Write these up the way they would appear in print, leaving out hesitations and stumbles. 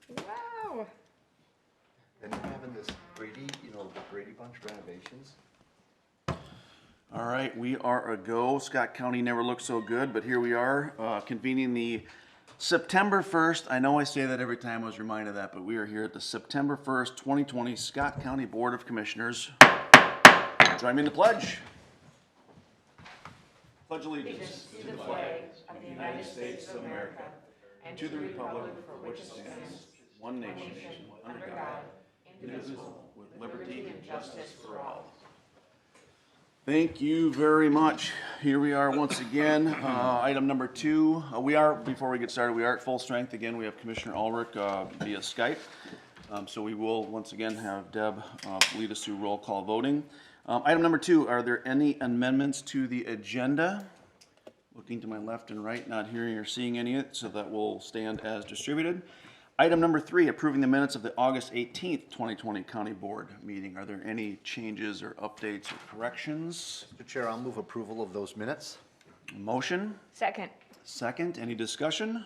Wow. And having this Brady, the Brady Bunch renovations. All right, we are a go. Scott County never looked so good, but here we are, convening the September 1st. I know I say that every time I was reminded of that, but we are here at the September 1st, 2020 Scott County Board of Commissioners. Join me in the pledge. Pledge allegiance To the flag of the United States of America and to the republic for which it stands, one nation, under God, indivisible, with liberty and justice for all. Thank you very much. Here we are once again. Item number 2. Before we get started, we are at full strength. Again, we have Commissioner Ulrich via Skype. So we will once again have Deb lead us through roll call voting. Item number 2, are there any amendments to the agenda? Looking to my left and right, not hearing or seeing any of it, so that will stand as distributed. Item number 3, approving the minutes of the August 18th, 2020 County Board meeting. Are there any changes or updates or corrections? Mr. Chair, I'll move approval of those minutes. Motion? Second. Second. Any discussion?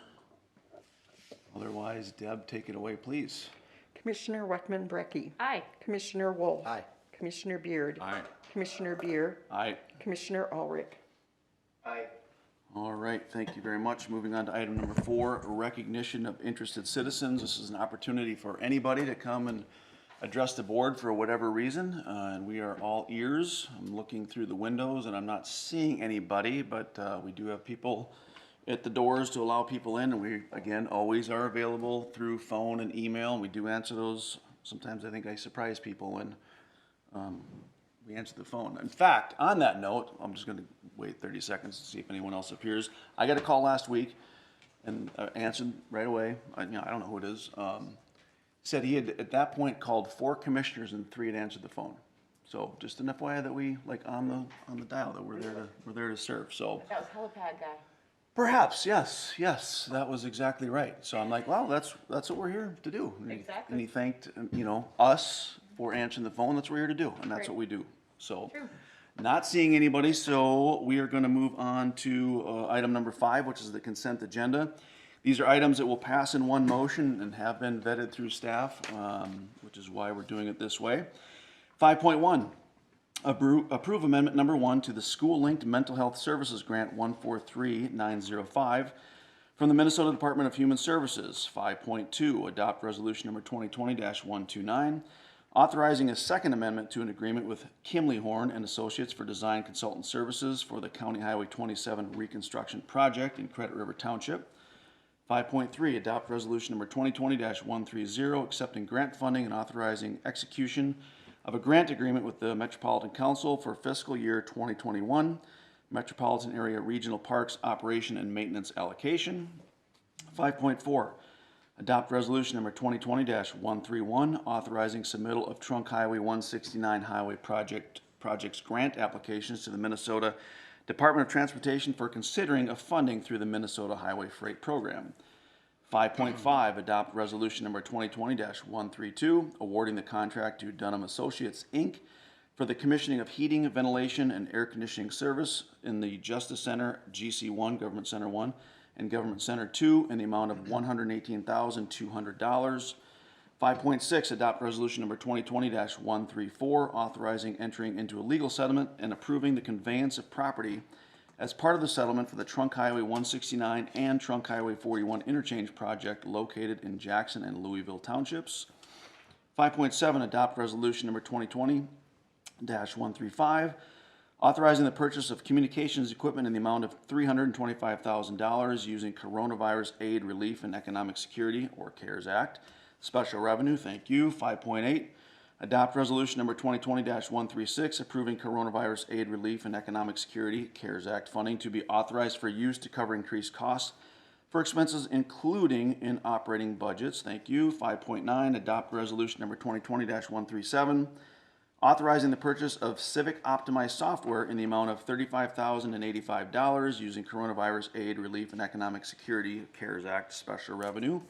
Otherwise, Deb, take it away, please. Commissioner Weckman-Brecky. Aye. Commissioner Wolf. Aye. Commissioner Beard. Aye. Commissioner Beer. Aye. Commissioner Ulrich. Aye. All right, thank you very much. Moving on to item number 4, recognition of interested citizens. This is an opportunity for anybody to come and address the board for whatever reason, and we are all ears. I'm looking through the windows and I'm not seeing anybody, but we do have people at the doors to allow people in, and we, again, always are available through phone and email, and we do answer those. Sometimes I think I surprise people when we answer the phone. In fact, on that note, I'm just going to wait 30 seconds to see if anyone else appears. I got a call last week and answered right away. I don't know who it is. Said he had at that point called 4 commissioners and 3 had answered the phone. So just an FYI that we on the dial that we're there to serve. So That was helipad guy. perhaps yes, that was exactly right. So I'm like, well, that's what we're here to do. Exactly. And he thanked us for answering the phone. That's what we're here to do, and that's what we do. So, not seeing anybody, so we are going to move on to item number 5, which is the consent agenda. These are items that will pass in one motion and have been vetted through staff, which is why we're doing it this way. 5.1, approve amendment number 1 to the School-Linked Mental Health Services Grant 143905 from the Minnesota Department of Human Services. 5.2, adopt resolution number 2020-129, authorizing a second amendment to an agreement with Kimley Horn and Associates for design consultant services for the County Highway 27 reconstruction project in Credit River Township. 5.3, adopt resolution number 2020-130, accepting grant funding and authorizing execution of a grant agreement with the Metropolitan Council for fiscal year 2021, Metropolitan Area Regional Parks Operation and Maintenance Allocation. 5.4, adopt resolution number 2020-131, authorizing submittal of Trunk Highway 169 Highway Projects grant applications to the Minnesota Department of Transportation for considering of funding through the Minnesota Highway Freight Program. 5.5, adopt resolution number 2020-132, awarding the contract to Dunham Associates, Inc. for the commissioning of heating, ventilation, and air conditioning service in the Justice Center, GC1, Government Center 1, and Government Center 2 in the amount of $118,200. 5.6, adopt resolution number 2020-134, authorizing entering into a legal settlement and approving the conveyance of property as part of the settlement for the Trunk Highway 169 and Trunk Highway 41 interchange project located in Jackson and Louisville Townships. 5.7, adopt resolution number 2020-135, authorizing the purchase of communications equipment in the amount of $325,000 using Coronavirus Aid, Relief, and Economic Security, or CARES Act, special revenue. Thank you. 5.8, adopt resolution number 2020-136, approving Coronavirus Aid, Relief, and Economic Security, CARES Act funding to be authorized for use to cover increased costs for expenses including in operating budgets. Thank you. 5.9, adopt resolution number 2020-137, authorizing the purchase of Civic Optimized software in the amount of $35,085 using Coronavirus Aid, Relief, and Economic Security, CARES Act special revenue.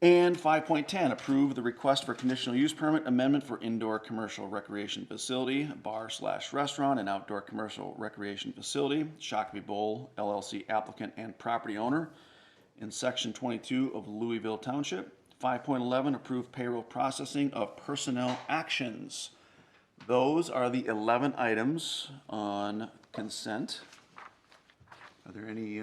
And 5.10, approve the request for conditional use permit amendment for indoor commercial recreation facility, bar/restaurant, and outdoor commercial recreation facility, Shakopee Bowl LLC applicant and property owner. in Section 22 of Louisville Township. 5.11, approve payroll processing of personnel actions. Those are the 11 items on consent. Are there any,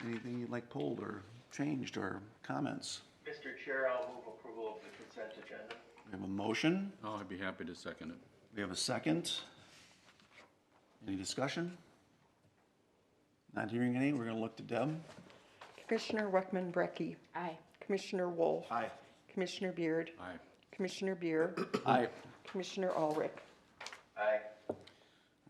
anything you'd like pulled or changed or comments? Mr. Chair, I'll move approval of the consent agenda. We have a motion. Oh, I'd be happy to second it. We have a second. Any discussion? Not hearing any, we're gonna look to Deb. Commissioner Weckman Brecky. Aye. Commissioner Wolf. Aye. Commissioner Beard. Aye. Commissioner Beer. Aye. Commissioner Ulrich. Aye.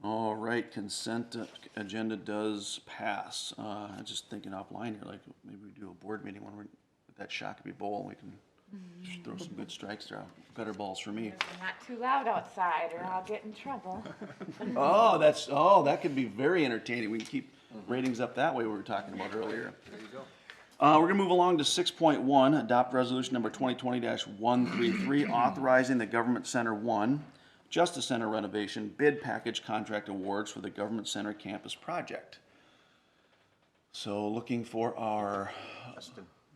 All right, consent agenda does pass. I'm just thinking offline here, like maybe we do a board meeting when we're at that Shakopee Bowl and we can just throw some good strikes there. Better balls for me. Not too loud outside or I'll get in trouble. Oh, that could be very entertaining. We can keep ratings up that way we were talking about earlier. There you go. We're gonna move along to 6.1, adopt resolution number 2020-133, authorizing the Government Center 1 Justice Center renovation bid package contract awards for the Government Center campus project. So looking for our,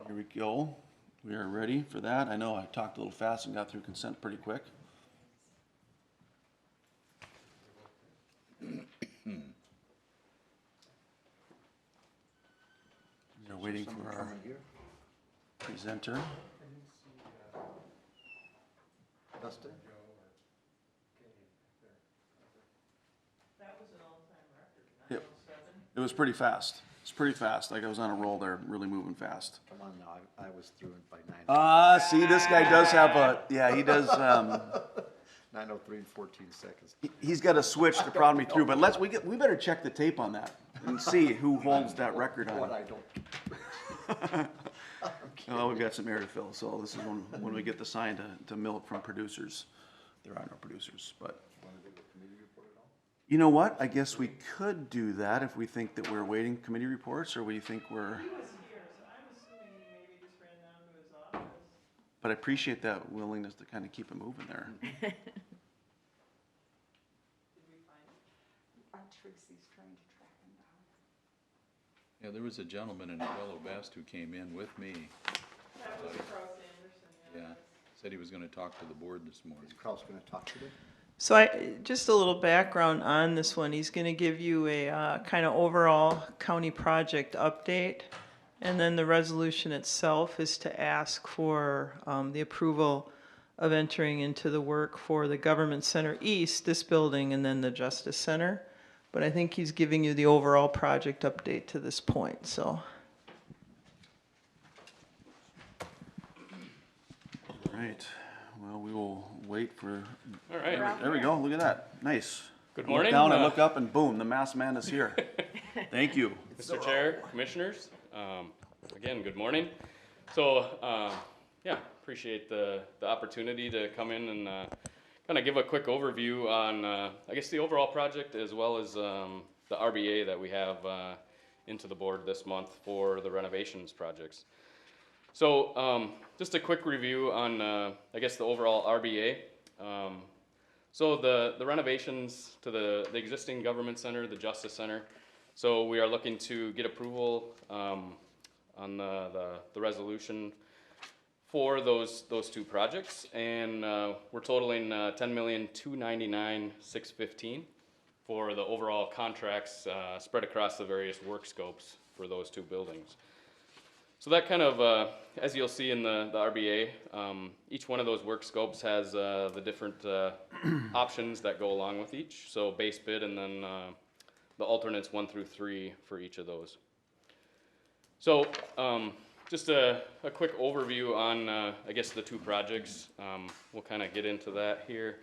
here we go. We are ready for that. I know I talked a little fast and got through consent pretty quick. We're waiting for our Coming here. presenter. Dustin? It was pretty fast. It's pretty fast. Like I was on a roll there, really moving fast. Come on now, I was through it by See, this guy does have a, yeah, he does, 9:03 and 14 seconds. he's got a switch to prod me through, but we better check the tape on that and see who holds that record What on. I don't. Oh, we've got some air to fill, so this is when we get the sign to milk from producers. There are no producers, but. Want to do the committee report at all? You know what? I guess we could do that if we think that we're waiting committee reports, or we think we're, He was here, so I'm assuming he maybe just ran down to his office. but I appreciate that willingness to kind of keep it moving there. Did we find it? Tracy's trying to track him down. Yeah, there was a gentleman in a yellow vest who came in with me. That was Kraus Anderson, yeah. Yeah, said he was gonna talk to the board this morning. Is Kraus going to talk to them? So just a little background on this one. He's going to give you a kind of overall county project update. And then the resolution itself is to ask for the approval of entering into the work for the Government Center East, this building, and then the Justice Center. But I think he's giving you the overall project update to this point, so. All right, well, we will wait for, All right. there we go, look at that, nice. Good I morning. look down, I look up, and boom, the masked man is here. Thank you. Mr. Chair, Commissioners, again, good morning. So, yeah, appreciate the opportunity to come in and kind of give a quick overview on, I guess, the overall project as well as the RBA that we have into the board this month for the renovations projects. So, just a quick review on, I guess, the overall RBA. So the renovations to the existing government center, the Justice Center. So we are looking to get approval on the resolution for those two projects, and we're totaling $10,299,615 for the overall contracts spread across the various work scopes for those two buildings. So that kind of, as you'll see in the RBA, each one of those work scopes has the different options that go along with each. So base bid and then the alternates 1 through 3 for each of those. So just a quick overview on, I guess, the two projects. We'll kind of get into that here.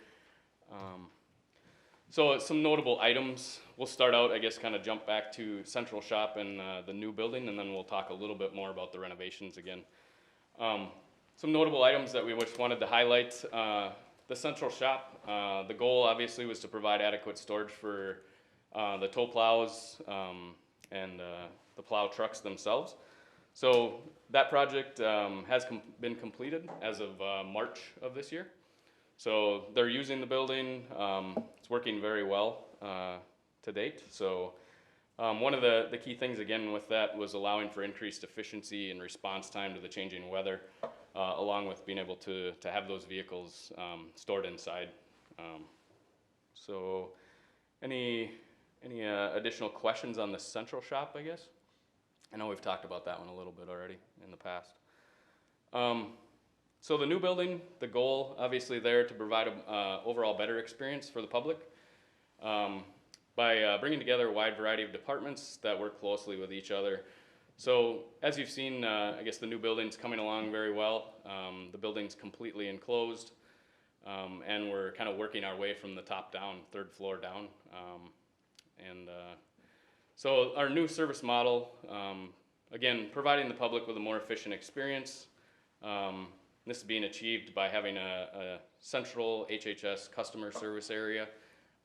So some notable items. We'll start out, I guess, kind of jump back to Central Shop and the new building, and then we'll talk a little bit more about the renovations again. Some notable items that we just wanted to highlight. The Central Shop, the goal obviously was to provide adequate storage for the tow plows and the plow trucks themselves. So that project has been completed as of March of this year. So they're using the building. It's working very well to date. So One of the key things again with that was allowing for increased efficiency and response time to the changing weather, along with being able to have those vehicles stored inside. So any additional questions on the central shop, I guess? I know we've talked about that one a little bit already in the past. So the new building, the goal obviously there to provide a overall better experience for the public by bringing together a wide variety of departments that work closely with each other. So as you've seen, I guess the new building's coming along very well. The building's completely enclosed, and we're kind of working our way from the top down, third floor down. So our new service model, again, providing the public with a more efficient experience. This is being achieved by having a central HHS customer service area,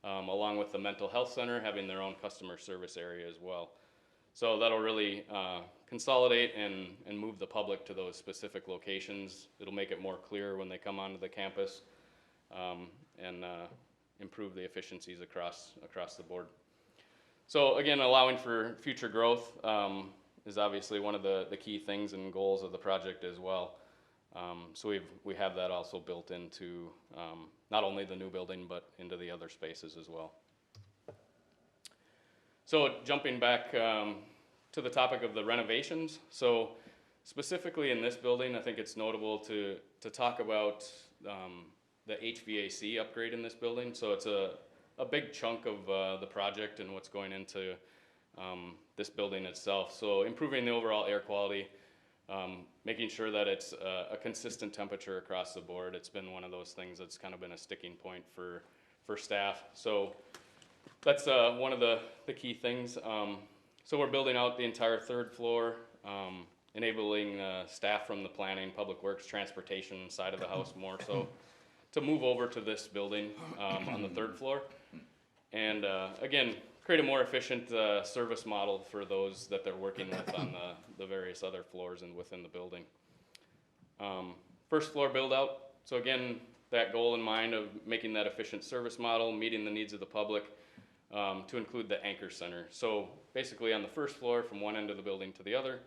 along with the mental health center having their own customer service area as well. So that'll really consolidate and move the public to those specific locations. It'll make it more clear when they come onto the campus, and improve the efficiencies across the board. So again, allowing for future growth is obviously one of the key things and goals of the project as well. So we have that also built into not only the new building, but into the other spaces as well. So jumping back to the topic of the renovations. So specifically in this building, I think it's notable to talk about the HVAC upgrade in this building. So it's a big chunk of the project and what's going into this building itself. So improving the overall air quality, making sure that it's a consistent temperature across the board. It's been one of those things that's kind of been a sticking point for staff. So that's one of the key things. So we're building out the entire third floor, enabling staff from the planning, public works, transportation side of the house more so to move over to this building on the third floor. And again, create a more efficient service model for those that they're working with on the various other floors and within the building. First floor build out. So again, that goal in mind of making that efficient service model, meeting the needs of the public, to include the anchor center. So basically on the first floor from one end of the building to the other,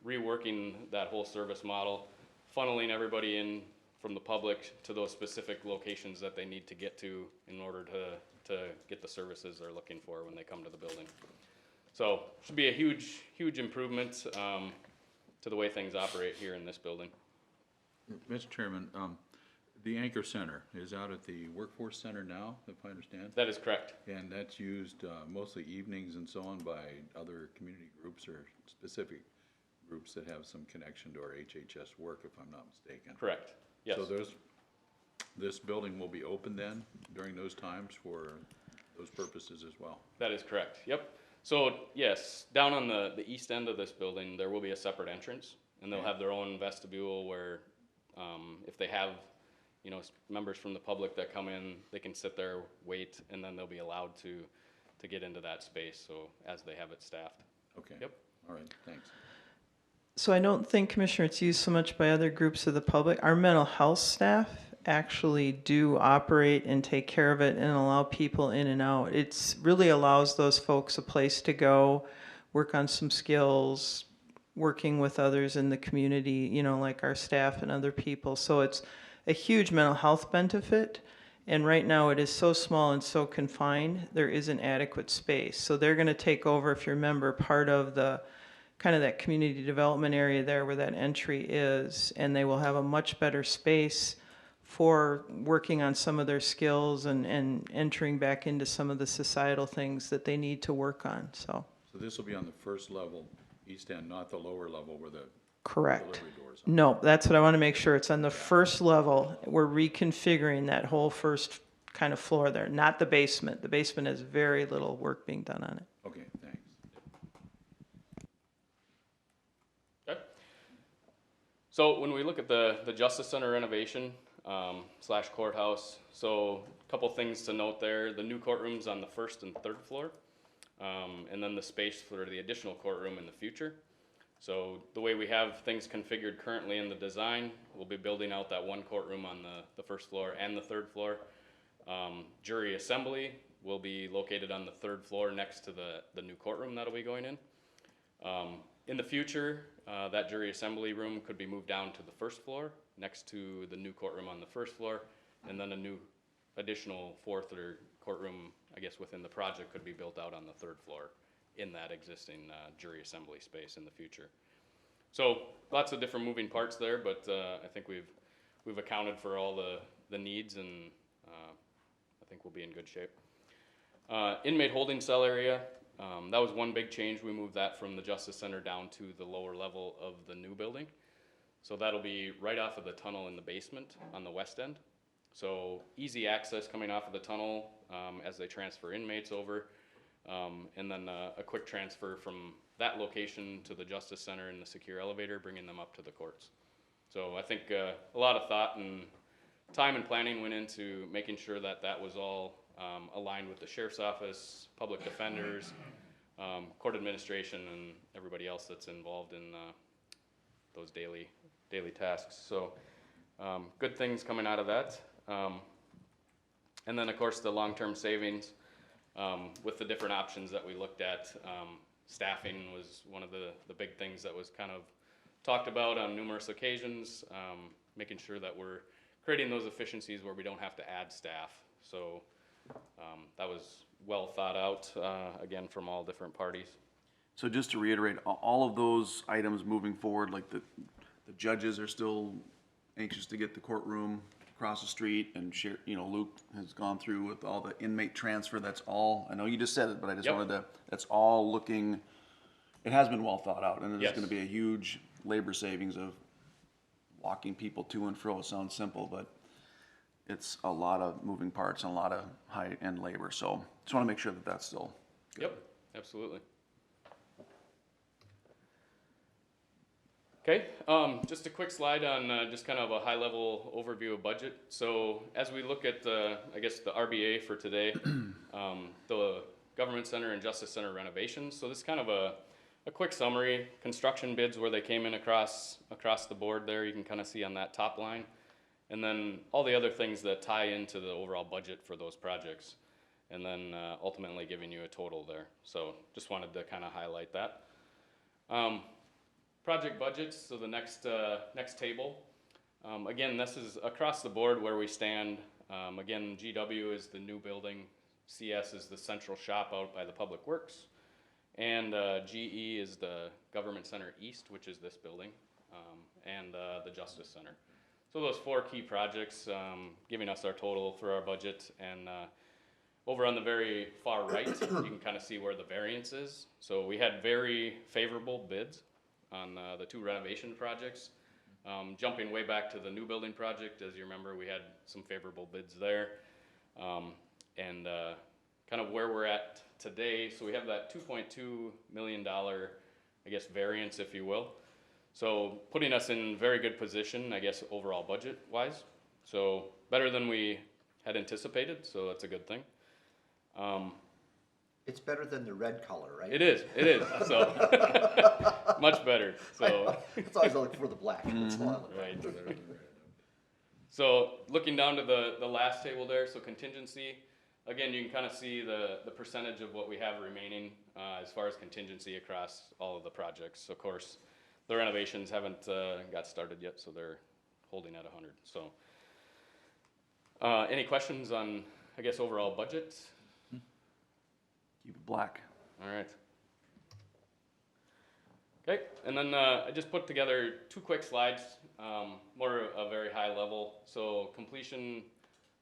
reworking that whole service model, funneling everybody in from the public to those specific locations that they need to get to in order to get the services they're looking for when they come to the building. So should be a huge improvement to the way things operate here in this building. Mr. Chairman, the Anchor Center is out at the Workforce Center now, if I understand? That is correct. And that's used mostly evenings and so on by other community groups or specific groups that have some connection to our HHS work, if I'm not mistaken. Correct. Yes. So this building will be open then during those times for those purposes as well? That is correct. Yep. So yes, down on the east end of this building, there will be a separate entrance, and they'll have their own vestibule where if they have members from the public that come in, they can sit there, wait, and then they'll be allowed to get into that space. So as they have it staffed. Okay. Yep. All right. Thanks. So I don't think, Commissioner, it's used so much by other groups of the public. Our mental health staff actually do operate and take care of it and allow people in and out. It's really allows those folks a place to go, work on some skills, working with others in the community, like our staff and other people. So it's a huge mental health benefit. And right now it is so small and so confined, there isn't adequate space. So they're going to take over, if you remember, part of the kind of that community development area there where that entry is, and they will have a much better space for working on some of their skills and entering back into some of the societal things that they need to work on. So this will be on the first level, east end, not the lower level where the correct. delivery doors are. No, that's what I want to make sure. It's on the first level. We're reconfiguring that whole first kind of floor there, not the basement. The basement has very little work being done on it. Okay, thanks. Okay. So when we look at the Justice Center renovation / courthouse, so a couple things to note there. The new courtroom's on the first and third floor, and then the space for the additional courtroom in the future. So the way we have things configured currently in the design, we'll be building out that one courtroom on the first floor and the third floor. Jury assembly will be located on the 3rd floor next to the new courtroom that'll be going in. In the future, that jury assembly room could be moved down to the 1st floor next to the new courtroom on the 1st floor, and then a new additional 4th or courtroom, I guess, within the project could be built out on the 3rd floor in that existing jury assembly space in the future. So lots of different moving parts there, but I think we've accounted for all the needs, and I think we'll be in good shape. Inmate holding cell area, that was one big change. We moved that from the Justice Center down to the lower level of the new building. So that'll be right off of the tunnel in the basement on the west end. So easy access coming off of the tunnel as they transfer inmates over, and then a quick transfer from that location to the Justice Center in the secure elevator, bringing them up to the courts. So I think a lot of thought and time and planning went into making sure that that was all aligned with the Sheriff's Office, public defenders, court administration, and everybody else that's involved in those daily tasks. So good things coming out of that. And then of course the long-term savings with the different options that we looked at. Staffing was one of the big things that was kind of talked about on numerous occasions, making sure that we're creating those efficiencies where we don't have to add staff. So that was well thought out, again, from all different parties. So just to reiterate, all of those items moving forward, like the judges are still anxious to get the courtroom across the street, and Luke has gone through with all the inmate transfer. That's all, I know you just said it, but I just Yep. wanted to, that's all looking, it has been well thought out, and there's Yes. gonna be a huge labor savings of walking people to and fro. It sounds simple, but it's a lot of moving parts and a lot of high-end labor, so just wanna make sure that that's still good. Yep, absolutely. Okay, just a quick slide on just kind of a high-level overview of budget. So as we look at, I guess, the RBA for today, the Government Center and Justice Center renovations. So this is kind of a quick summary. Construction bids where they came in across the board there, you can kind of see on that top line. And then all the other things that tie into the overall budget for those projects. And then ultimately giving you a total there. So just wanted to kind of highlight that. Project budgets, so the next table. Again, this is across the board where we stand. Again, GW is the new building. CS is the central shop out by the Public Works. And GE is the Government Center East, which is this building, and the Justice Center. So those 4 key projects giving us our total for our budget. And over on the very far right, you can kind of see where the variance is. So we had very favorable bids on the 2 renovation projects. Jumping way back to the new building project, as you remember, we had some favorable bids there. And kind of where we're at today, so we have that $2.2 million, I guess, variance, if you will. So putting us in very good position, I guess, overall budget-wise. So better than we had anticipated, so that's a good thing. It's better than the red color, right? It is, so much better, so. It's always looking for the black. That's why I look Right. So looking down to the last table there, so contingency, again, you can kind of see the percentage of what we have remaining as far as contingency across all of the projects. Of course, the renovations haven't got started yet, so they're holding at 100. So any questions on, I guess, overall budget? Keep it black. All right. Okay, and then I just put together 2 quick slides, more a very high level. So completion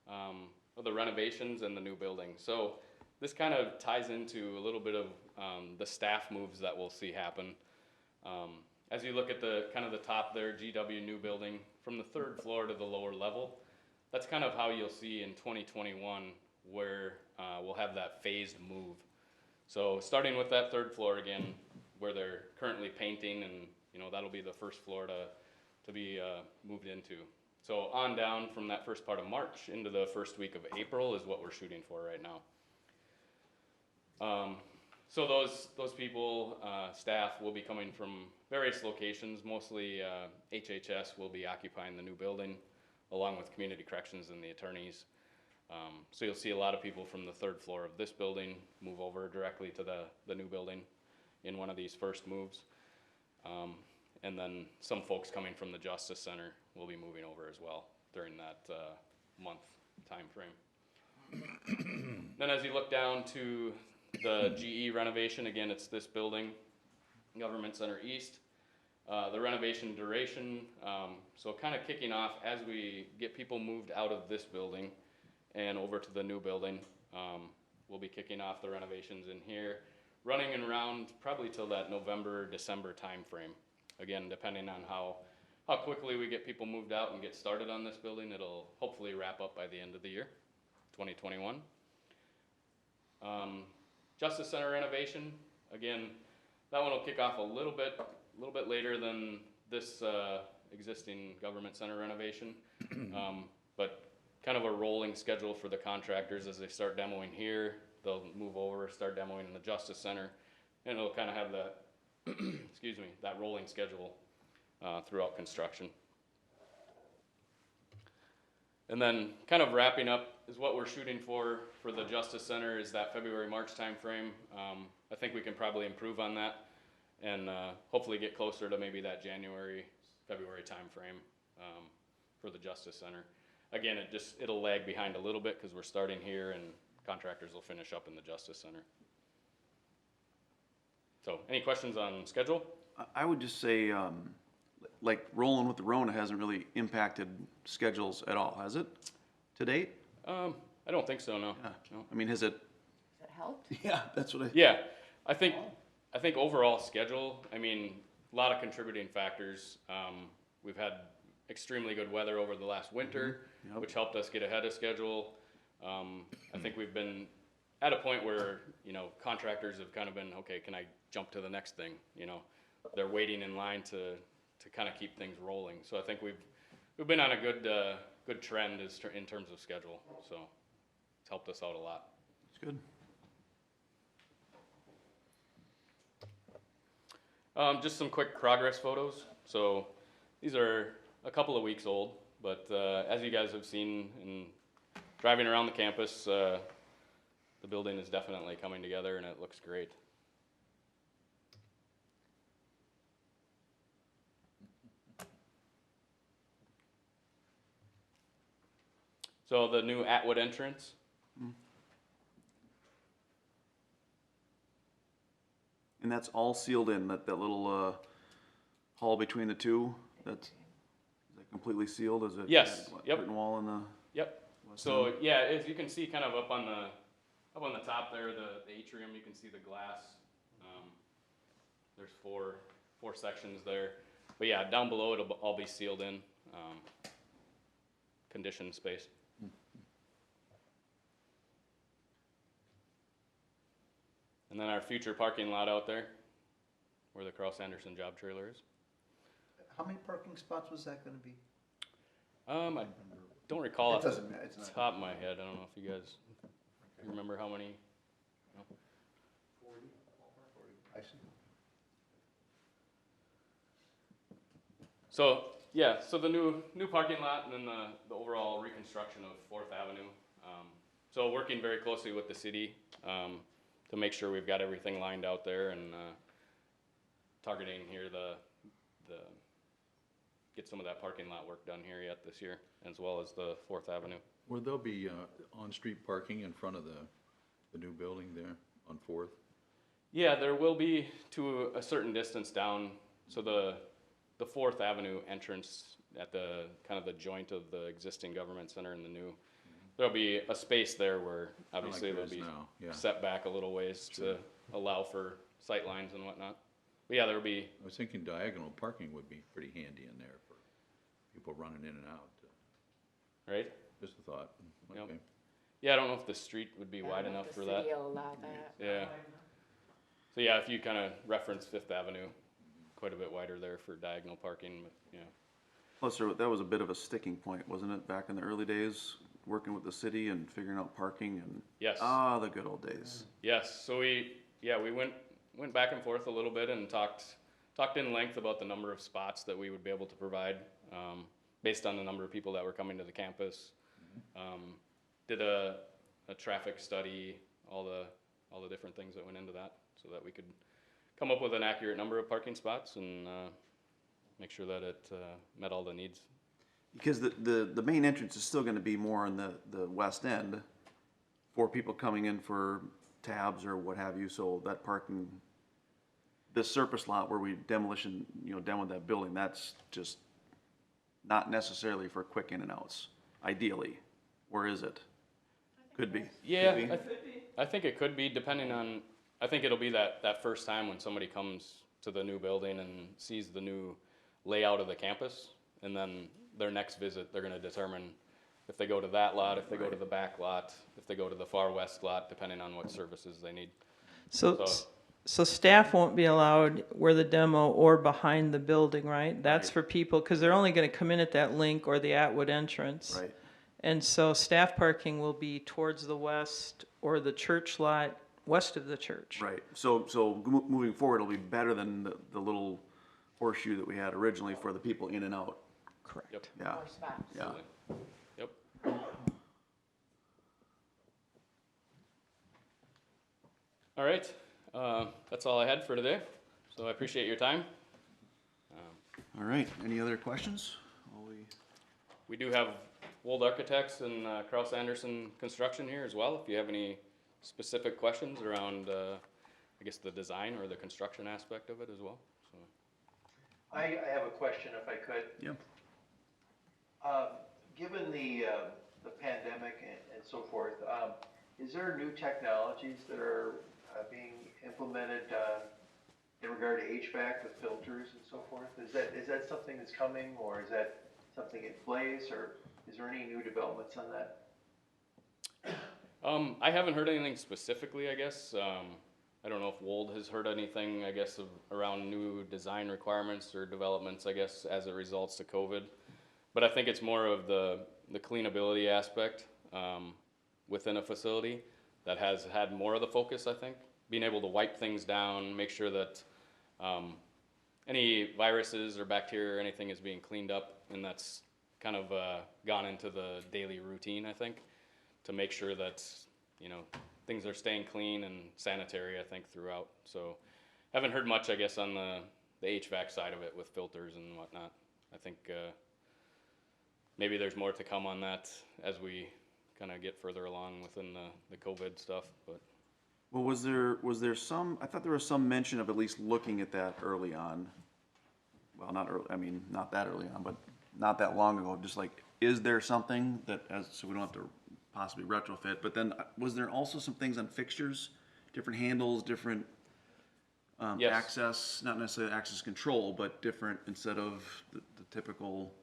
of the renovations and the new building. So this kind of ties into a little bit of the staff moves that we'll see happen. As you look at the kind of the top there, GW new building, from the 3rd floor to the lower level, that's kind of how you'll see in 2021 where we'll have that phased move. So starting with that 3rd floor again, where they're currently painting, and that'll be the first floor to be moved into. So on down from that first part of March into the first week of April is what we're shooting for right now. So those people, staff, will be coming from various locations. Mostly HHS will be occupying the new building, along with community corrections and the attorneys. So you'll see a lot of people from the third floor of this building move over directly to the new building in one of these first moves. And then some folks coming from the Justice Center will be moving over as well during that month time frame. Then as you look down to the GE renovation, again, it's this building, Government Center East. The renovation duration, so kind of kicking off as we get people moved out of this building and over to the new building. We'll be kicking off the renovations in here, running around probably till that November, December time frame. Again, depending on how quickly we get people moved out and get started on this building, it'll hopefully wrap up by the end of the year, 2021. Justice Center renovation, again, that one will kick off a little bit later than this existing Government Center renovation, but kind of a rolling schedule for the contractors. As they start demoing here, they'll move over, start demoing in the Justice Center, and it'll kind of have that, excuse me, that rolling schedule throughout construction. And then kind of wrapping up is what we're shooting for the Justice Center is that February, March timeframe. I think we can probably improve on that and hopefully get closer to maybe that January, February timeframe for the Justice Center. Again, it'll lag behind a little bit because we're starting here and contractors will finish up in the Justice Center. So any questions on schedule? I would just say, like rolling with the Rona hasn't really impacted schedules at all, has it, to date? I don't think so, no. Yeah. No. I mean, has it? Has it helped? Yeah, that's what I. Yeah, I think overall schedule, I mean, a lot of contributing factors. We've had extremely good weather over the last winter, Yep. which helped us get ahead of schedule. I think we've been at a point where, contractors have kind of been, okay, can I jump to the next thing? They're waiting in line to kind of keep things rolling. So I think we've been on a good trend in terms of schedule. So it's helped us out a lot. It's good. Just some quick progress photos. So these are a couple of weeks old, but as you guys have seen in driving around the campus, the building is definitely coming together and it looks great. So the new Atwood entrance. And that's all sealed in, that little hall between the two, is that completely sealed? Is it? Yes, yep. Curtain wall in the? Yep. west So end? yeah, as you can see, kind of up on the top there, the atrium, you can see the glass. There's four sections there, but yeah, down below it'll all be sealed in, conditioned space. And then our future parking lot out there, where the Carl Sanderson job trailer is. How many parking spots was that gonna be? I don't recall It off the doesn't matter, it's not. top of my head. I don't know if you guys remember how many. No? 40. I see. So yeah, so the new parking lot and then the overall reconstruction of 4th Avenue. So working very closely with the city to make sure we've got everything lined out there and targeting here the get some of that parking lot work done here yet this year, as well as the 4th Avenue. Will there be on-street parking in front of the new building there on 4th? Yeah, there will be to a certain distance down. So the 4th Avenue entrance at the kind of the joint of the existing government center and the new, there'll be a space there where obviously Kinda there'll like be there is now, yeah. set back a little ways to allow for sight lines and whatnot. But yeah, there'll be, I was thinking diagonal parking would be pretty handy in there for people running in and out. right? Just a thought. Yep. Okay. Yeah, I don't know if the street would be I don't wide know if enough the for that. city will allow that. Yeah. So yeah, if you kind of reference 5th Avenue, quite a bit wider there for diagonal parking, but yeah. Plus, that was a bit of a sticking point, wasn't it, back in the early days, working with the city and figuring out parking and? Yes. The good old days. Yes, so we went back and forth a little bit and talked in length about the number of spots that we would be able to provide, based on the number of people that were coming to the campus. did a traffic study, all the different things that went into that, so that we could come up with an accurate number of parking spots and make sure that it met all the needs. Because the main entrance is still gonna be more on the west end for people coming in for tabs or what have you, so that parking, this surface lot where we demolition, demo that building, that's just not necessarily for quick in and outs, ideally, or is it? Could be. Yeah, Could be. I think it could be, depending on, I think it'll be that first time when somebody comes to the new building and sees the new layout of the campus, and then their next visit, they're gonna determine if they go to that lot, if they go to the back lot, if they go to the far west lot, depending on what services they need. So, So- so staff won't be allowed where the demo or behind the building, right? That's Right. for people, because they're only gonna come in at that link or the Atwood entrance. Right. And so staff parking will be towards the west or the church lot, west of the church. Right, so moving forward, it'll be better than the little horseshoe that we had originally for the people in and out. Correct. Yep. Yeah, More spots. yeah. Yep. All right, that's all I had for today, so I appreciate your time. All right, any other questions? We do have Wold Architects and Kraus Anderson Construction here as well, if you have any specific questions around, I guess, the design or the construction aspect of it as well, so. I have a question if I could. Yeah. Given the pandemic and so forth, is there new technologies that are being implemented in regard to HVAC with filters and so forth? Is that something that's coming, or is that something in place, or is there any new developments on that? I haven't heard anything specifically, I guess. I don't know if Wold has heard anything, I guess, around new design requirements or developments, I guess, as it results to COVID. But I think it's more of the cleanability aspect within a facility that has had more of the focus, I think. Being able to wipe things down, make sure that any viruses or bacteria or anything is being cleaned up, and that's kind of gone into the daily routine, I think, to make sure that, things are staying clean and sanitary, I think, throughout. So haven't heard much, I guess, on the HVAC side of it with filters and whatnot. I think maybe there's more to come on that as we kind of get further along within the COVID stuff, but. Well, was there some, I thought there was some mention of at least looking at that early on. Well, not early, I mean, not that early on, but not that long ago, just like, is there something that, so we don't have to possibly retrofit, but then was there also some things on fixtures, different handles, different Yes. access, not necessarily access control, but different instead of the typical,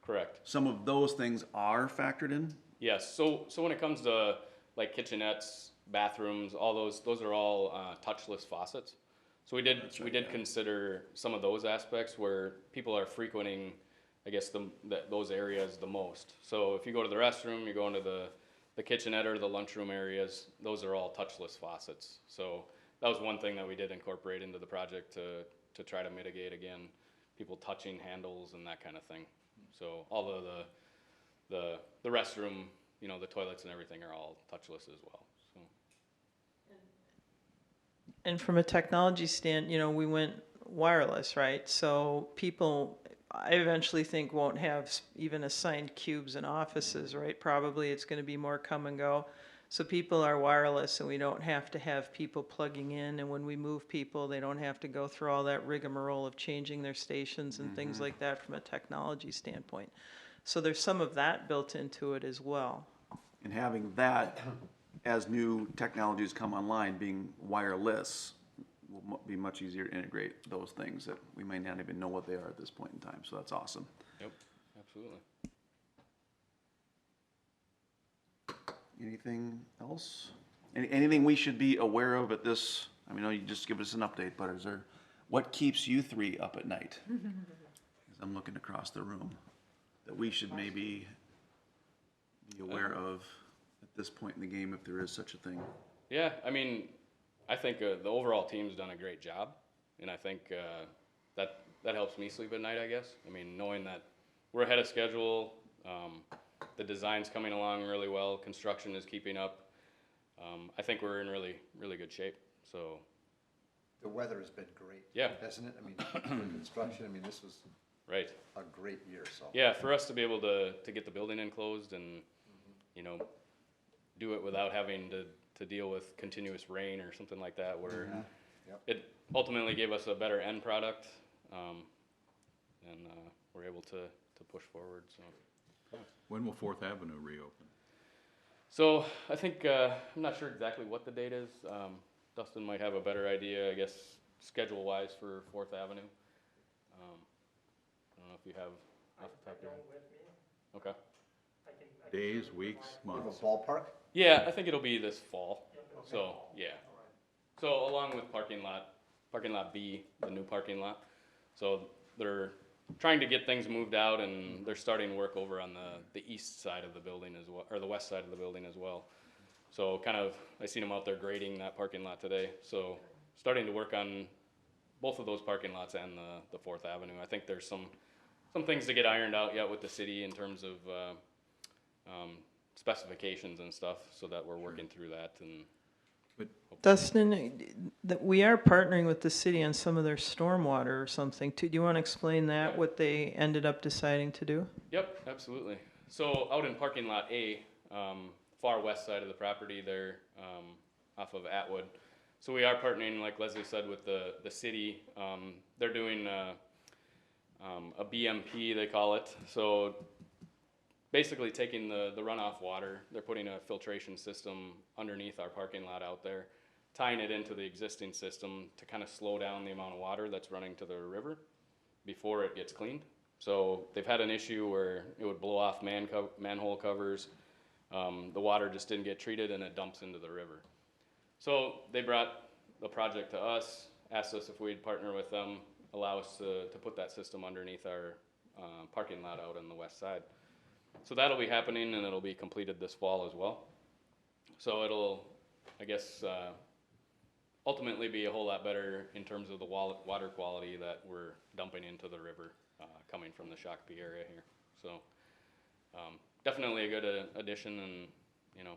Correct. some of those things are factored in? Yes, so when it comes to like kitchenettes, bathrooms, all those are all touchless faucets. So we did consider some of those aspects where people are frequenting, I guess, those areas the most. So if you go to the restroom, you go into the kitchenette or the lunchroom areas, those are all touchless faucets. So that was one thing that we did incorporate into the project to try to mitigate, again, people touching handles and that kind of thing. So all of the restroom, the toilets and everything are all touchless as well. So. And from a technology we went wireless, right? So people, I eventually think, won't have even assigned cubes in offices, right? Probably it's going to be more come and go. So people are wireless, and we don't have to have people plugging in. And when we move people, they don't have to go through all that rigmarole of changing their stations and things like that from a technology standpoint. So there's some of that built into it as well. And having that, as new technologies come online, being wireless, will be much easier to integrate those things that we may not even know what they are at this point in time, so that's awesome. Yep, absolutely. Anything else? Anything we should be aware of at this, I mean, I know you just give us an update, but is there, what keeps you three up at night? As I'm looking across the room, that we should maybe be aware of at this point in the game, if there is such a thing. Yeah, I mean, I think the overall team's done a great job, and I think that helps me sleep at night, I guess. I mean, knowing that we're ahead of schedule, The design's coming along really well. Construction is keeping up. I think we're in really, really good shape. So, The weather has been great. Yeah. Hasn't it? I mean, for construction, I mean, this was right. a great year, so. Yeah, for us to be able to get the building enclosed and, you know, do it without having to deal with continuous rain or something like that, where Yep. it ultimately gave us a better end product, and we're able to push forward, so. When will Fourth Avenue reopen? So I think, I'm not sure exactly what the date is. Dustin might have a better idea, I guess, schedule-wise for Fourth Avenue. I don't know if you have off the top of your head. Okay. Days, weeks, You have a months? ballpark? Yeah, I think it'll be this fall. So, yeah. So along with parking lot B, the new parking lot. So they're trying to get things moved out, and they're starting work over on the east side of the building as well, or the west side of the building as well. So kind of, I seen them out there grading that parking lot today. So starting to work on both of those parking lots and the Fourth Avenue. I think there's some things to get ironed out yet with the city in terms of specifications and stuff, so that we're working through that. And Dustin, we are partnering with the city on some of their stormwater or something too. Do you want to explain that, Yep. what they ended up deciding to do? Yep, absolutely. So out in parking lot A, far west side of the property there, off of Atwood. So we are partnering, like Leslie said, with the city. They're doing a BMP, they call it. So basically taking the runoff water, they're putting a filtration system underneath our parking lot out there, tying it into the existing system to kind of slow down the amount of water that's running to the river before it gets cleaned. So they've had an issue where it would blow off manhole covers. The water just didn't get treated and it dumps into the river. So they brought the project to us, asked us if we'd partner with them, allow us to put that system underneath our parking lot out on the west side. So that'll be happening, and it'll be completed this fall as well. So it'll, I guess, ultimately be a whole lot better in terms of the water quality that we're dumping into the river coming from the Shakopee area here. So definitely a good addition, and, you know,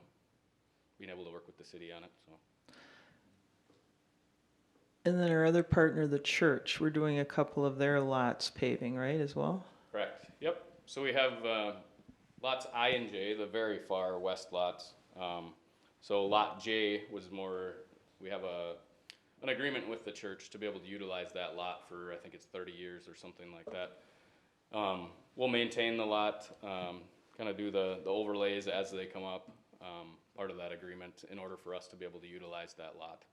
being able to work with the city on it, so. And then our other partner, the church, we're doing a couple of their lots paving, right, as well? Correct, yep. So we have lots I and J, the very far west lots. So lot J was more, we have an agreement with the church to be able to utilize that lot for, I think it's 30 years or something like that. We'll maintain the lot, kind of do the overlays as they come up, part of that agreement, in order for us to be able to utilize that lot.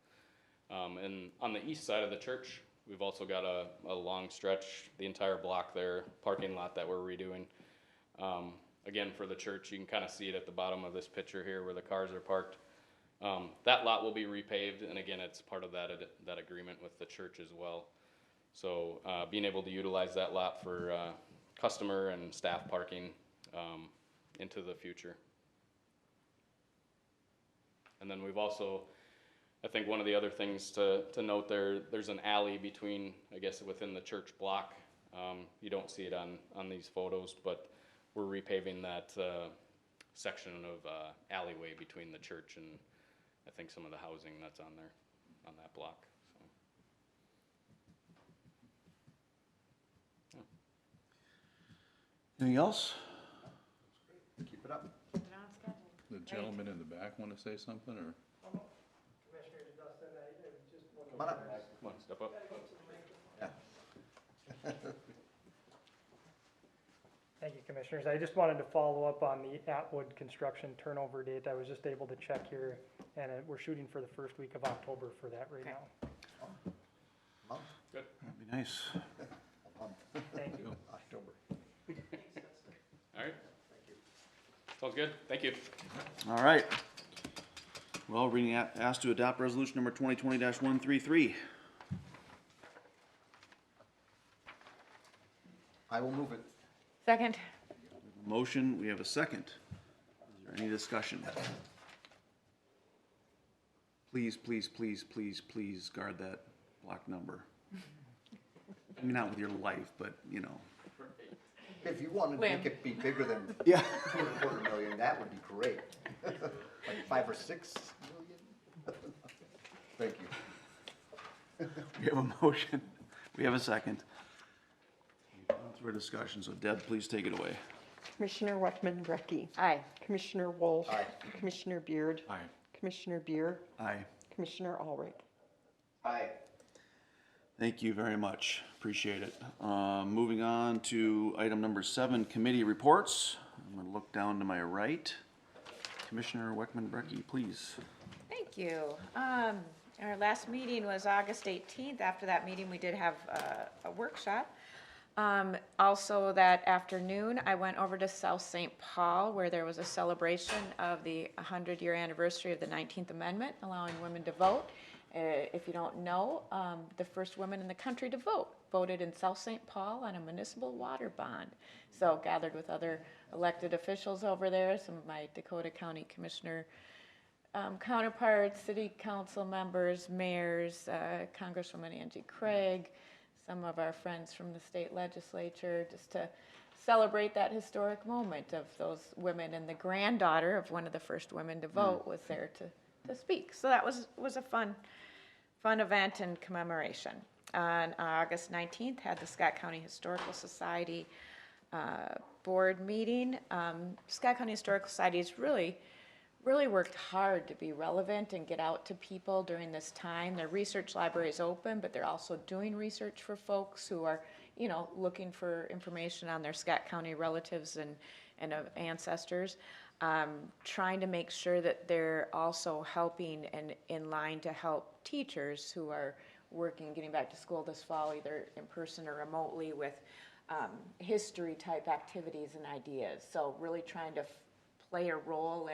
And on the east side of the church, we've also got a long stretch, the entire block there, parking lot that we're redoing. Again, for the church, you can kind of see it at the bottom of this picture here where the cars are parked. That lot will be repaved, and again, it's part of that agreement with the church as well. So being able to utilize that lot for customer and staff parking into the future. And then we've also, I think one of the other things to note there's an alley between, I guess, within the church block. You don't see it on these photos, but we're repaving that section of alleyway between the church and I think some of the housing that's on there, on that block. So. Anything else? Keep it up. The gentleman in the back want to say something, or? Come on up. Come on, step up. Yeah. Thank you, Commissioners. I just wanted to follow up on the Atwood construction turnover date. I was just able to check here, and we're shooting for the first week of October for that right now. Month, Good. That'd be nice. a month, Thank you. October. All right. Sounds good. Thank you. All right. Well, reading asked to adopt resolution number 2020-133. I will move it. Second. Motion, we have a second. Is there any discussion? Please, please, please, please, please guard that block number. I mean, not with your life, but, you know. If you wanted to make it be bigger than Yeah. 2.25 million, that would be great. Like 5 or 6 million? Thank you. We have a motion. We have a second. For discussion, so Deb, please take it away. Commissioner Wetman-Brecky. Aye. Commissioner Wolf. Aye. Commissioner Beard. Aye. Commissioner Beer. Aye. Commissioner Ulrich. Aye. Thank you very much. Appreciate it. Moving on to item number 7, committee reports. I'm gonna look down to my right. Commissioner Weckman-Brecky, please. Thank you. Our last meeting was August 18th. After that meeting, we did have a workshop. Also that afternoon, I went over to South St. Paul where there was a celebration of the 100-year anniversary of the 19th Amendment, allowing women to vote. If you don't know, the first women in the country to vote voted in South St. Paul on a municipal water bond. So gathered with other elected officials over there, some of my Dakota County Commissioner counterparts, city council members, mayors, Congresswoman Angie Craig, some of our friends from the state legislature, just to celebrate that historic moment of those women. And the granddaughter of one of the first women to vote was there to speak. So that was a fun event and commemoration. On August 19th, had the Scott County Historical Society board meeting. Scott County Historical Society has really worked hard to be relevant and get out to people during this time. Their research library is open, but they're also doing research for folks who are, looking for information on their Scott County relatives and ancestors. Trying to make sure that they're also helping and in line to help teachers who are working, getting back to school this fall, either in person or remotely, with history type activities and ideas. So really trying to play a role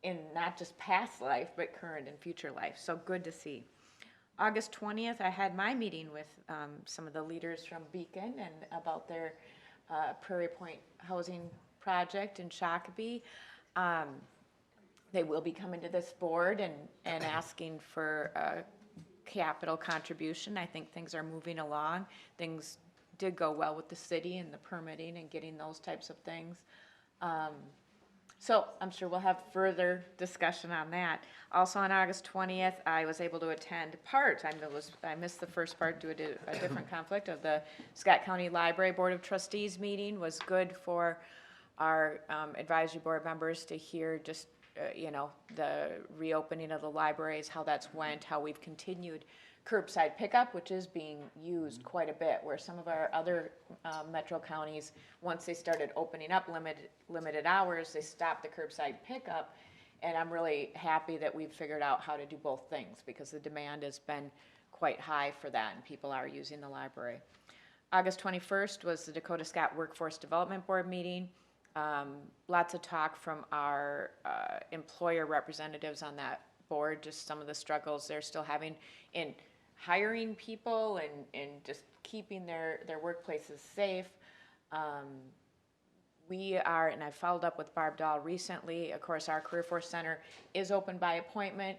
in not just past life, but current and future life. So good to see. August 20th, I had my meeting with some of the leaders from Beacon and about their Prairie Point housing project in Shakopee. They will be coming to this board and asking for a capital contribution. I think things are moving along. Things did go well with the city and the permitting and getting those types of things. So I'm sure we'll have further discussion on that. Also on August 20th, I was able to attend I missed the first part due to a different conflict of the Scott County Library Board of Trustees meeting. Was good for our advisory board members to hear just, the reopening of the libraries, how that's went, how we've continued curbside pickup, which is being used quite a bit, where some of our other metro counties, once they started opening up limited hours, they stopped the curbside pickup. And I'm really happy that we've figured out how to do both things, because the demand has been quite high for that and people are using the library. August 21st was the Dakota Scott Workforce Development Board meeting. Lots of talk from our employer representatives on that board, just some of the struggles they're still having in hiring people and just keeping their workplaces safe. We are, and I followed up with Barb Dahl recently, of course, our Career Force Center is open by appointment,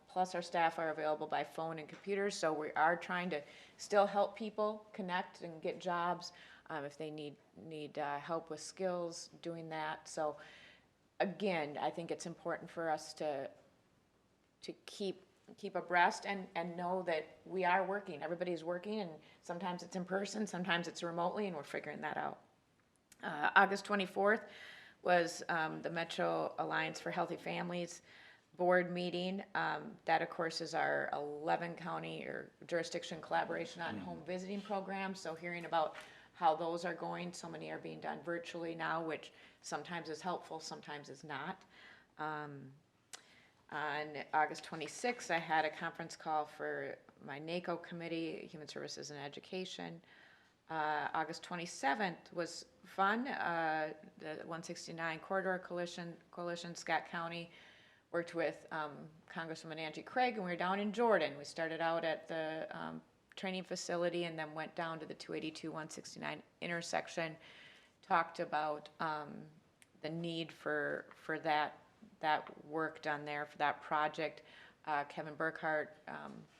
plus our staff are available by phone and computers, so we are trying to still help people connect and get jobs if they need help with skills, doing that. So again, I think it's important for us to keep abreast and know that we are working. Everybody's working, and sometimes it's in person, sometimes it's remotely, and we're figuring that out. August 24th was the Metro Alliance for Healthy Families board meeting. That, of course, is our 11 county or jurisdiction collaboration on home visiting programs. So hearing about how those are going, so many are being done virtually now, which sometimes is helpful, sometimes is not. On August 26th, I had a conference call for my NACO committee, Human Services and Education. August 27th was fun. The 169 Corridor Coalition, Scott County, worked with Congresswoman Angie Craig, and we were down in Jordan. We started out at the training facility and then went down to the 282-169 intersection, talked about the need for that work done there for that project. Kevin Burkhart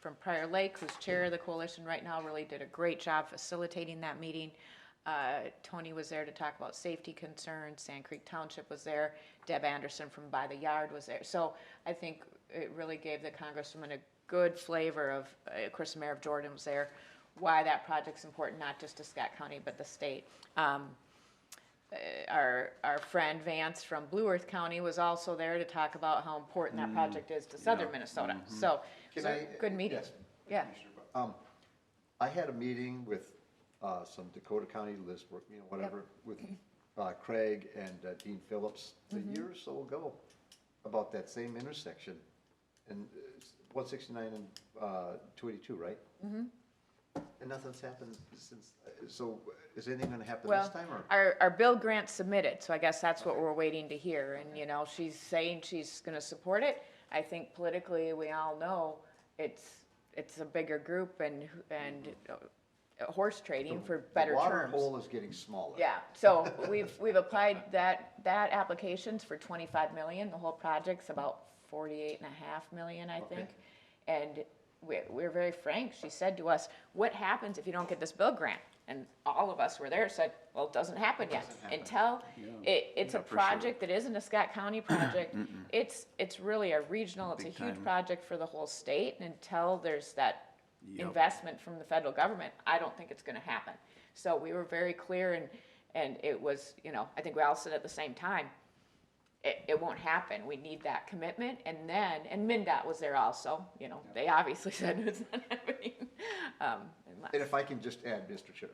from Prior Lake, who's chair of the coalition right now, really did a great job facilitating that meeting. Tony was there to talk about safety concerns, Sand Creek Township was there, Deb Anderson from By the Yard was there. So I think it really gave the congresswoman a good flavor of course, the mayor of Jordan was there, why that project's important, not just to Scott County, but the state. Our friend Vance from Blue Earth County was also there to talk about how important that project is to southern Minnesota. So, Can so I- good meeting. yes, Yeah. I had a meeting with some Dakota County list work, whatever, with Craig and Dean Phillips a year or so ago about that same intersection. And 169 and 282, right? Mm-hmm. And nothing's happened since, so is anything gonna happen this Well, time, or? our bill grant submitted, so I guess that's what we're waiting to hear. And, you know, she's saying she's gonna support it. I think politically, we all know it's a bigger group and horse trading for better The water terms. hole is getting smaller. Yeah, so we've applied that applications for 25 million. The whole project's about 48.5 million, I think. And we're very frank. She said to us, what happens if you don't get this bill grant? And all of us were there, said, well, it doesn't happen yet. Until it's a project that isn't a Scott County project. It's really a regional, it's a huge project for the whole state. And until there's that investment from the federal government, I don't think it's gonna happen. So we were very clear, and it was, you know, I think we all said at the same time, it won't happen. We need that commitment. And then, and MnDOT was there also, you know, they obviously said it's not happening. And if I can just add, Mr. Chair,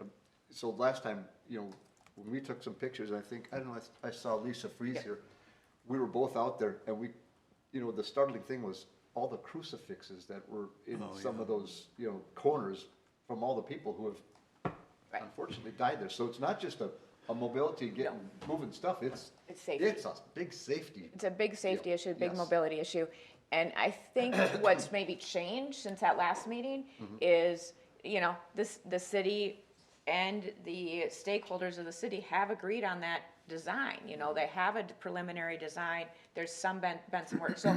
so last time, when we took some pictures, I don't know, I saw Lisa Fries here. We were both out there, and the startling thing was all the crucifixes that were in some of those, corners from all the people who have unfortunately died there. So it's not just a mobility moving stuff, it's safety. It's a big safety. It's a big safety issue, a big Yes. mobility issue. And I think what's maybe changed since that last meeting is, the city and the stakeholders of the city have agreed on that design. They have a preliminary design. There's been some work. So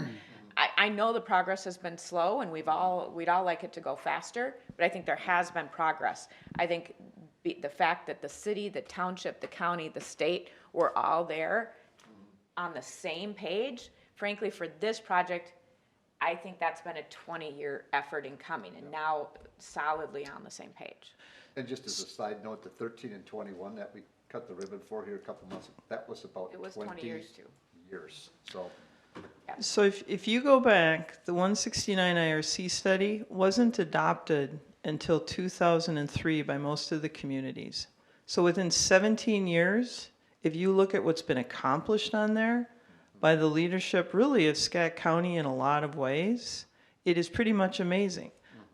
I know the progress has been slow, and we'd all like it to go faster, but I think there has been progress. I think the fact that the city, the township, the county, the state were all there on the same page, frankly, for this project, I think that's been a 20-year effort in coming, and now solidly on the same page. And just as a side note, the 13 and 21 that we cut the ribbon for here a couple months, that was about It was 20 years too. years, so. So if you go back, the 169 IRC study wasn't adopted until 2003 by most of the communities. So within 17 years, if you look at what's been accomplished on there by the leadership really of Scott County in a lot of ways, it is pretty much amazing.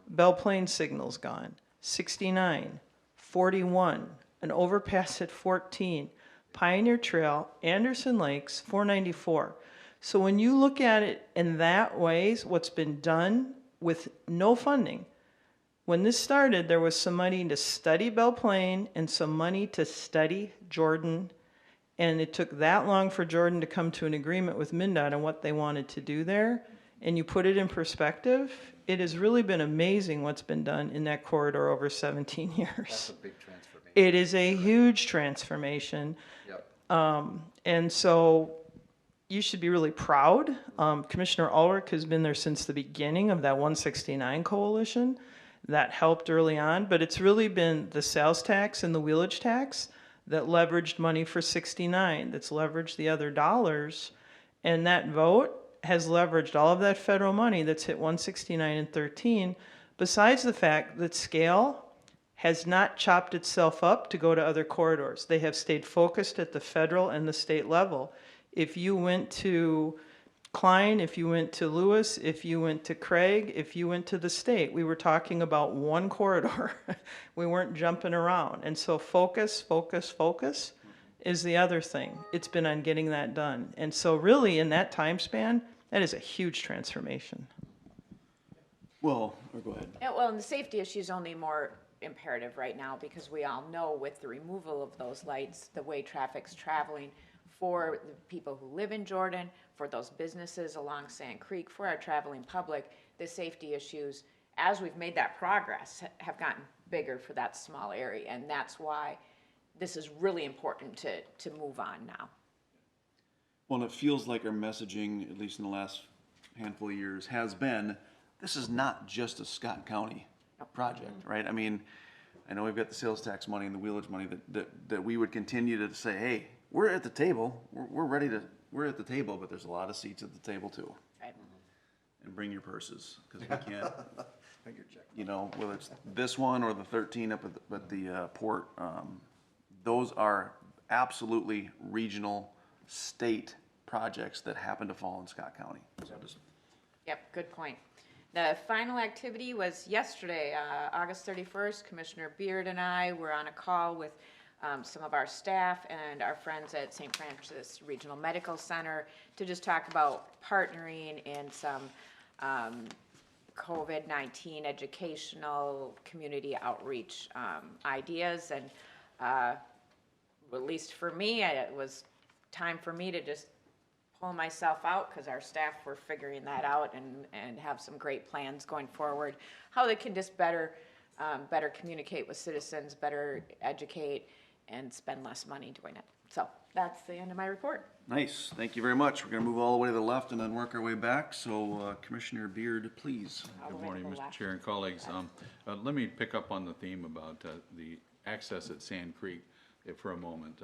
Belle Plaine signal's gone, 69, 41, an overpass at 14, Pioneer Trail, Anderson Lakes, 494. So when you look at it in that ways, what's been done with no funding. When this started, there was some money to study Belle Plaine and some money to study Jordan. And it took that long for Jordan to come to an agreement with MnDOT on what they wanted to do there. And you put it in perspective, it has really been amazing what's been done in that corridor over 17 years. That's a big transformation. It is a huge transformation. Yep. And so you should be really proud. Commissioner Ulrich has been there since the beginning of that 169 coalition. That helped early on, but it's really been the sales tax and the wheelage tax that leveraged money for 69, that's leveraged the other dollars. And that vote has leveraged all of that federal money that's hit 169 and 13, besides the fact that scale has not chopped itself up to go to other corridors. They have stayed focused at the federal and the state level. If you went to Klein, if you went to Lewis, if you went to Craig, if you went to the state, we were talking about one corridor. We weren't jumping around. And so focus, focus, focus is the other thing. It's been on getting that done. And so really in that time span, that is a huge transformation. Well, or go ahead. Yeah, well, and the safety issue is only more imperative right now because we all know with the removal of those lights, the way traffic's traveling for the people who live in Jordan, for those businesses along Sand Creek, for our traveling public, the safety issues, as we've made that progress, have gotten bigger for that small area. And that's why this is really important to move on now. Well, and it feels like our messaging, at least in the last handful of years, has been, this is not just a Scott County project, right? I mean, I know we've got the sales tax money and the wheelage money that we would continue to say, hey, we're at the table, we're ready to, we're at the table, but there's a lot of seats at the table too. Right. And bring your purses, because we can't, you know, whether it's this one or the 13 up at the port, those are absolutely regional, state projects that happen to fall in Scott County. So just, Yep, good point. The final activity was yesterday, August 31st. Commissioner Beard and I were on a call with some of our staff and our friends at St. Francis Regional Medical Center to just talk about partnering in some COVID-19 educational community outreach ideas. And at least for me, it was time for me to just pull myself out, because our staff were figuring that out and have some great plans going forward, how they can just better communicate with citizens, better educate, and spend less money doing it. So that's the end of my report. nice, thank you very much. We're gonna move all the way to the left and then work our way back. So Commissioner Beard, please. All the Good way to morning, the Mr. left. Chair and colleagues. Let me pick up on the theme about the access at Sand Creek for a moment.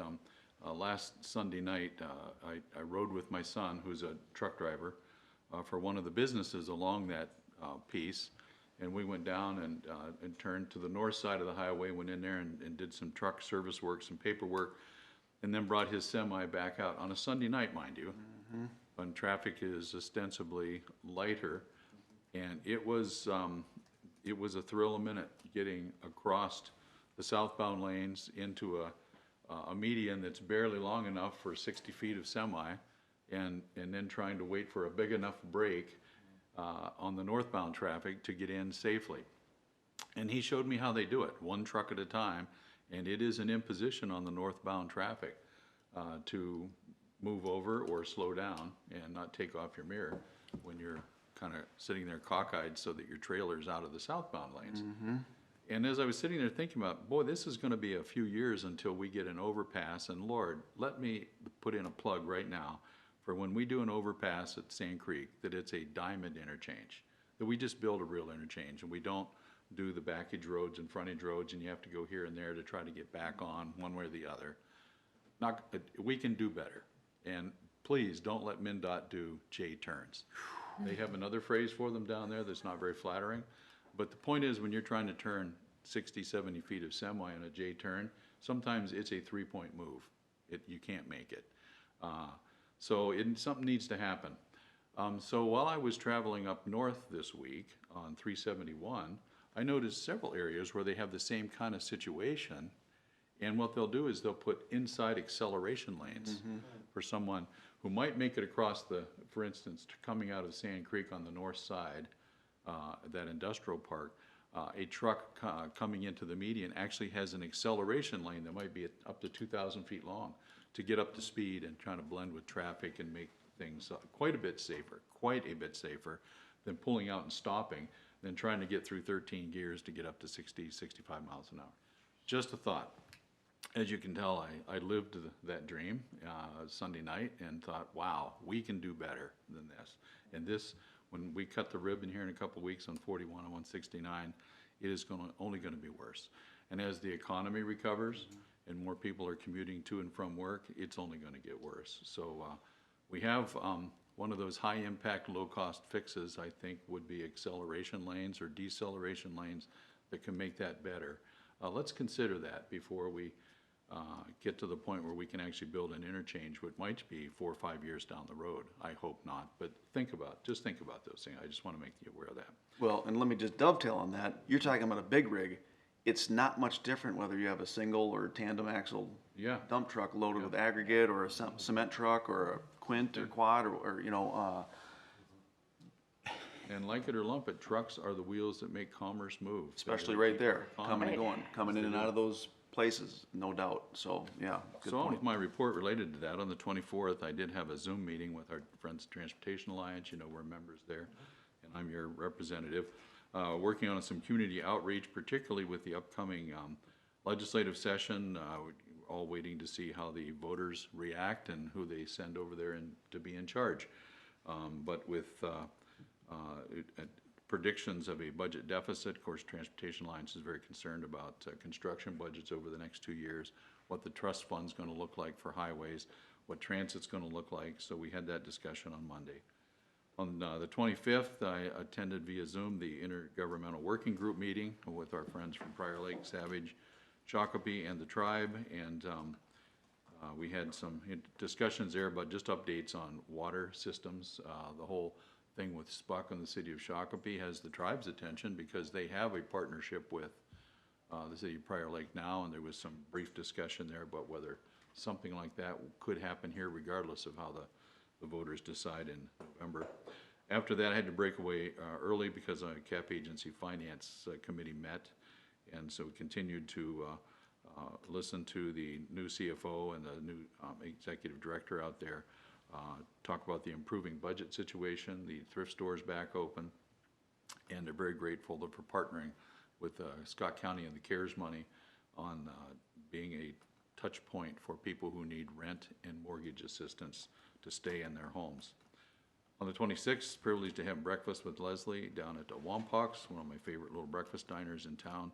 Last Sunday night, I rode with my son, who's a truck driver, for one of the businesses along that piece. And we went down and turned to the north side of the highway, went in there and did some truck service work, some paperwork, and then brought his semi back out on a Sunday night, mind you, when traffic is ostensibly lighter. And it was a thrill a minute getting across the southbound lanes into a median that's barely long enough for 60 feet of semi, and then trying to wait for a big enough break on the northbound traffic to get in safely. And he showed me how they do it, one truck at a time, and it is an imposition on the northbound traffic to move over or slow down and not take off your mirror when you're kind of sitting there cockeyed so that your trailer's out of the southbound lanes. And as I was sitting there thinking about, boy, this is going to be a few years until we get an overpass. And Lord, let me put in a plug right now for when we do an overpass at Sand Creek, that it's a diamond interchange, that we just build a real interchange and we don't do the backage roads and frontage roads and you have to go here and there to try to get back on one way or the other. We can do better. And please don't let MnDOT do J turns. They have another phrase for them down there that's not very flattering. But the point is, when you're trying to turn 60, 70 feet of semi on a J turn, sometimes it's a 3-point move. You can't make it. So something needs to happen. So while I was traveling up north this week on 371, I noticed several areas where they have the same kind of situation. And what they'll do is they'll put inside acceleration lanes for someone who might make it across for instance, coming out of Sand Creek on the north side, that industrial park, a truck coming into the median actually has an acceleration lane that might be up to 2,000 feet long to get up to speed and trying to blend with traffic and make things quite a bit safer than pulling out and stopping, than trying to get through 13 gears to get up to 60, 65 miles an hour. Just a thought. As you can tell, I lived that dream Sunday night and thought, wow, we can do better than this. And this, when we cut the ribbon here in a couple of weeks on 41 and 169, it is only going to be worse. And as the economy recovers and more people are commuting to and from work, it's only going to get worse. So we have one of those high-impact, low-cost fixes, I think, would be acceleration lanes or deceleration lanes that can make that better. Let's consider that before we get to the point where we can actually build an interchange, which might be 4 or 5 years down the road. I hope not, but just think about those things. I just want to make you aware of that. Well, and let me just dovetail on that. You're talking about a big rig. It's not much different whether you have a single or tandem axle dump truck loaded with aggregate, or a cement truck, or a quint or quad, or And like it or lump it, trucks are the wheels that make commerce move. especially right there, coming and Economy. going, coming in and out of those places, no doubt. So, yeah, good So on point. with my report related to that, on the 24th, I did have a Zoom meeting with our Friends of Transportation Alliance. You know, we're members there, and I'm your representative, working on some community outreach, particularly with the upcoming legislative session. all waiting to see how the voters react and who they send over there and to be in charge. But with predictions of a budget deficit, of course, Transportation Alliance is very concerned about construction budgets over the next 2 years, what the trust fund's going to look like for highways, what transit's going to look like. So we had that discussion on Monday. On the 25th, I attended via Zoom the Intergovernmental Working Group meeting with our friends from Prior Lake, Savage, Shakopee, and the tribe, and we had some discussions there about just updates on water systems. The whole thing with Spuck and the city of Shakopee has the tribe's attention because they have a partnership with the city of Prior Lake now, and there was some brief discussion there about whether something like that could happen here regardless of how the voters decide in November. After that, I had to break away early because a cap agency finance committee met, and so we continued to listen to the new CFO and the new executive director out there talk about the improving budget situation, the thrift stores back open, and they're very grateful for partnering with Scott County and the CARES money on being a touch point for people who need rent and mortgage assistance to stay in their homes. On the 26th, privileged to have breakfast with Leslie down at Wampauck's, one of my favorite little breakfast diners in town,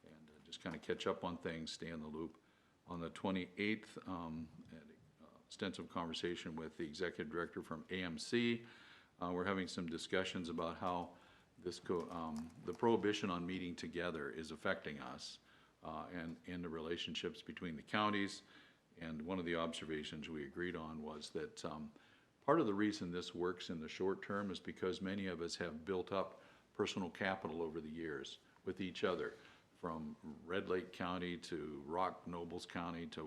and just kind of catch up on things, stay in the loop. On the 28th, had an extensive conversation with the executive director from AMC. We're having some discussions about how this the prohibition on meeting together is affecting us and the relationships between the counties. And one of the observations we agreed on was that part of the reason this works in the short term is because many of us have built up personal capital over the years with each other, from Red Lake County to Rock Nobles County to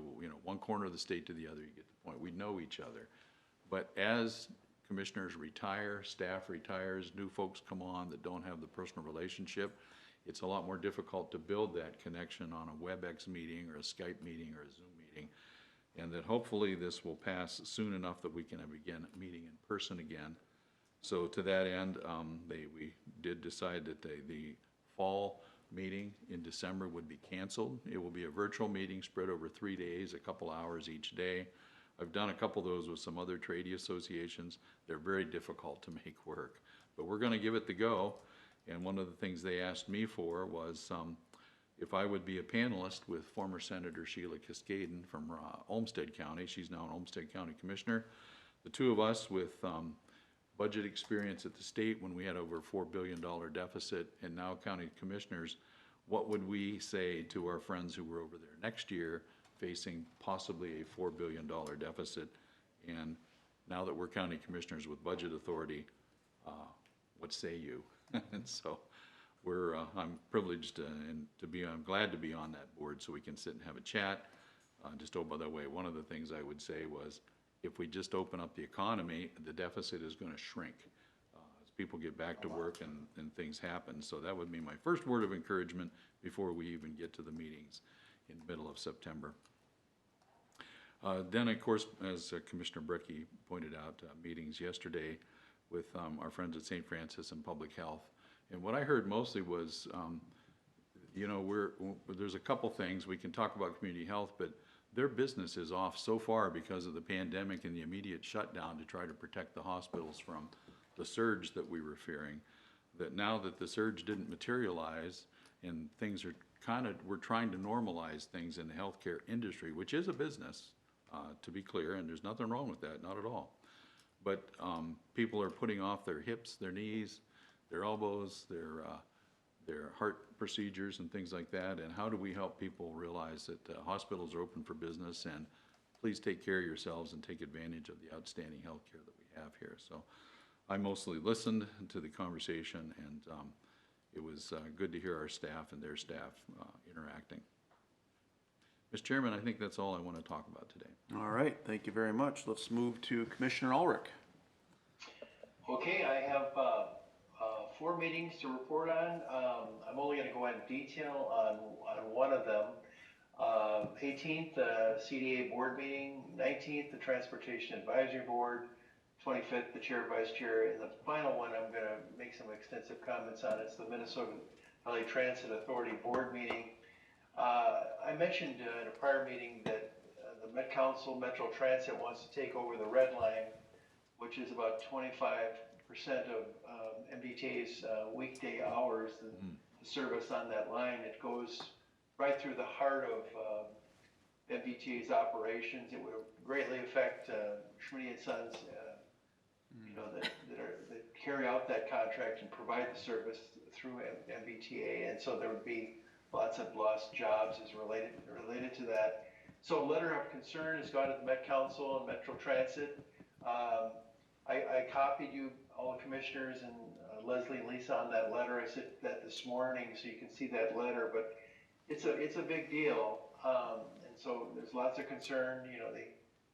one corner of the state to the other. You get the point. We know each other. But as commissioners retire, staff retires, new folks come on that don't have the personal relationship, it's a lot more difficult to build that connection on a WebEx meeting or a Skype meeting or a Zoom meeting. And that hopefully this will pass soon enough that we can begin meeting in person again. So to that end, we did decide that the fall meeting in December would be canceled. It will be a virtual meeting spread over 3 days, a couple hours each day. I've done a couple of those with some other trade associations. They're very difficult to make work, but we're going to give it the go. And one of the things they asked me for was if I would be a panelist with former Senator Sheila Cascaden from Olmsted County. She's now an Olmsted County Commissioner. The two of us with budget experience at the state when we had over a $4 billion deficit, and now county commissioners, what would we say to our friends who were over there next year facing possibly a $4 billion deficit? And now that we're county commissioners with budget authority, what say you? And so I'm privileged and I'm glad to be on that board so we can sit and have a chat. Just by the way, one of the things I would say was if we just open up the economy, the deficit is going to shrink as people get back to work and things happen. So that would be my first word of encouragement before we even get to the meetings in the middle of September. Then, of course, as Commissioner Brecky pointed out, meetings yesterday with our friends at St. Francis and Public Health. And what I heard mostly was, there's a couple things. We can talk about community health, but their business is off so far because of the pandemic and the immediate shutdown to try to protect the hospitals from the surge that we were fearing, that now that the surge didn't materialize and things are we're trying to normalize things in the healthcare industry, which is a business, to be clear, and there's nothing wrong with that, not at all. But people are putting off their hips, their knees, their elbows, their heart procedures and things like that. And how do we help people realize that hospitals are open for business, and please take care of yourselves and take advantage of the outstanding health care that we have here. So I mostly listened to the conversation, and it was good to hear our staff and their staff interacting. Mr. Chairman, I think that's all I want to talk about today. All right, thank you very much. Let's move to Commissioner Ulrich. Okay, I have 4 meetings to report on. I'm only going to go in detail on one of them. 18th, CDA board meeting. 19th, the Transportation Advisory Board. 25th, the chair, vice chair. And the final one I'm going to make some extensive comments on. It's the Minnesota Valley Transit Authority board meeting. I mentioned in a prior meeting that the Met Council, Metro Transit wants to take over the Red Line, which is about 25% of MBTA's weekday hours, the service on that line. It goes right through the heart of MBTA's operations. It would greatly affect Schmidt and Sons, that carry out that contract and provide the service through MBTA, and so there would be lots of lost jobs as related to that. So a letter of concern has gone to the Met Council and Metro Transit. I copied you, all the commissioners, and Leslie and Lisa on that letter. I sent that this morning so you can see that letter, but it's a big deal. And so there's lots of concern.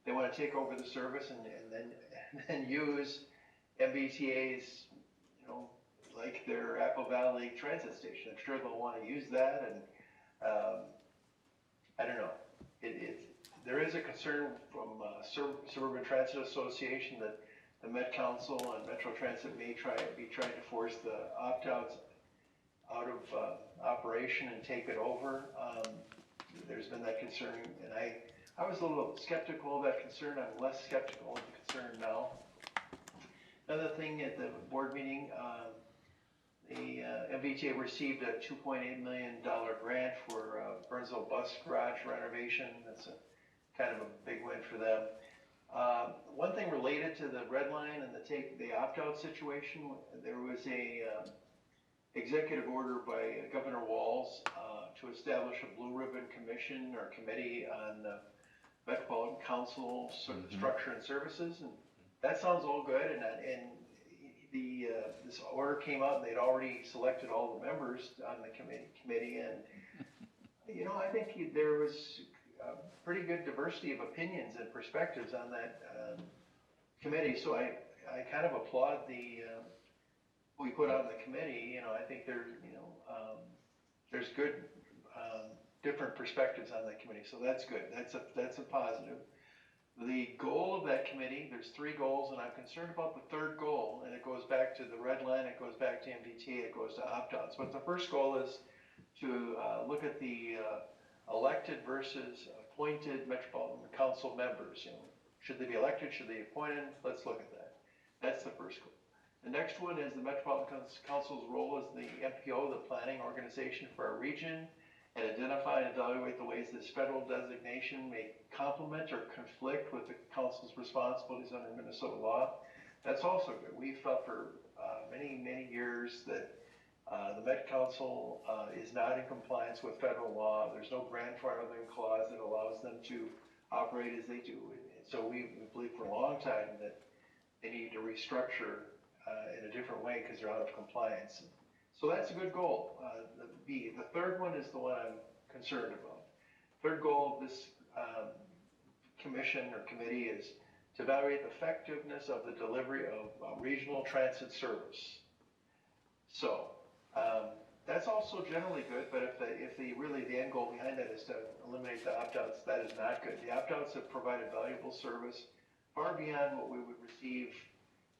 They want to take over the service and then use MBTA's, like their Apple Valley Transit Station. I'm sure they'll want to use that, and I don't know. There is a concern from Suburban Transit Association that the Met Council and Metro Transit may be trying to force the opt-outs out of operation and take it over. There's been that concern, and I was a little skeptical of that concern. I'm less skeptical of the concern now. Another thing at the board meeting, the MBTA received a $2.8 million grant for Burnsville Bus Garage renovation. That's kind of a big win for them. One thing related to the Red Line and the opt-out situation, there was a executive order by Governor Walz to establish a blue ribbon commission or committee on Metropolitan Council structure and services, and that sounds all good. And this order came out, and they'd already selected all the members on the committee, and I think there was pretty good diversity of opinions and perspectives on that committee. So I kind of applaud what we put on the committee. I think there's good different perspectives on that committee, so that's good. That's a positive. The goal of that committee, there's 3 goals, and I'm concerned about the third goal, and it goes back to the Red Line, it goes back to MBTA, it goes to opt-outs. But the first goal is to look at the elected versus appointed Metropolitan Council members. Should they be elected? Should they be appointed? Let's look at that. That's the first goal. The next one is the Metropolitan Council's role as the MPO, the planning organization for our region, and identify and evaluate the ways this federal designation may complement or conflict with the council's responsibilities under Minnesota law. That's also good. We felt for many, many years that the Met Council is not in compliance with federal law. There's no grandfathering clause that allows them to operate as they do. And so we believe for a long time that they need to restructure in a different way because they're out of compliance. So that's a good goal. The third one is the one I'm concerned about. Third goal of this commission or committee is to evaluate the effectiveness of the delivery of regional transit service. So that's also generally good, but if the end goal behind that is to eliminate the opt-outs, that is not good. The opt-outs have provided valuable service far beyond what we would receive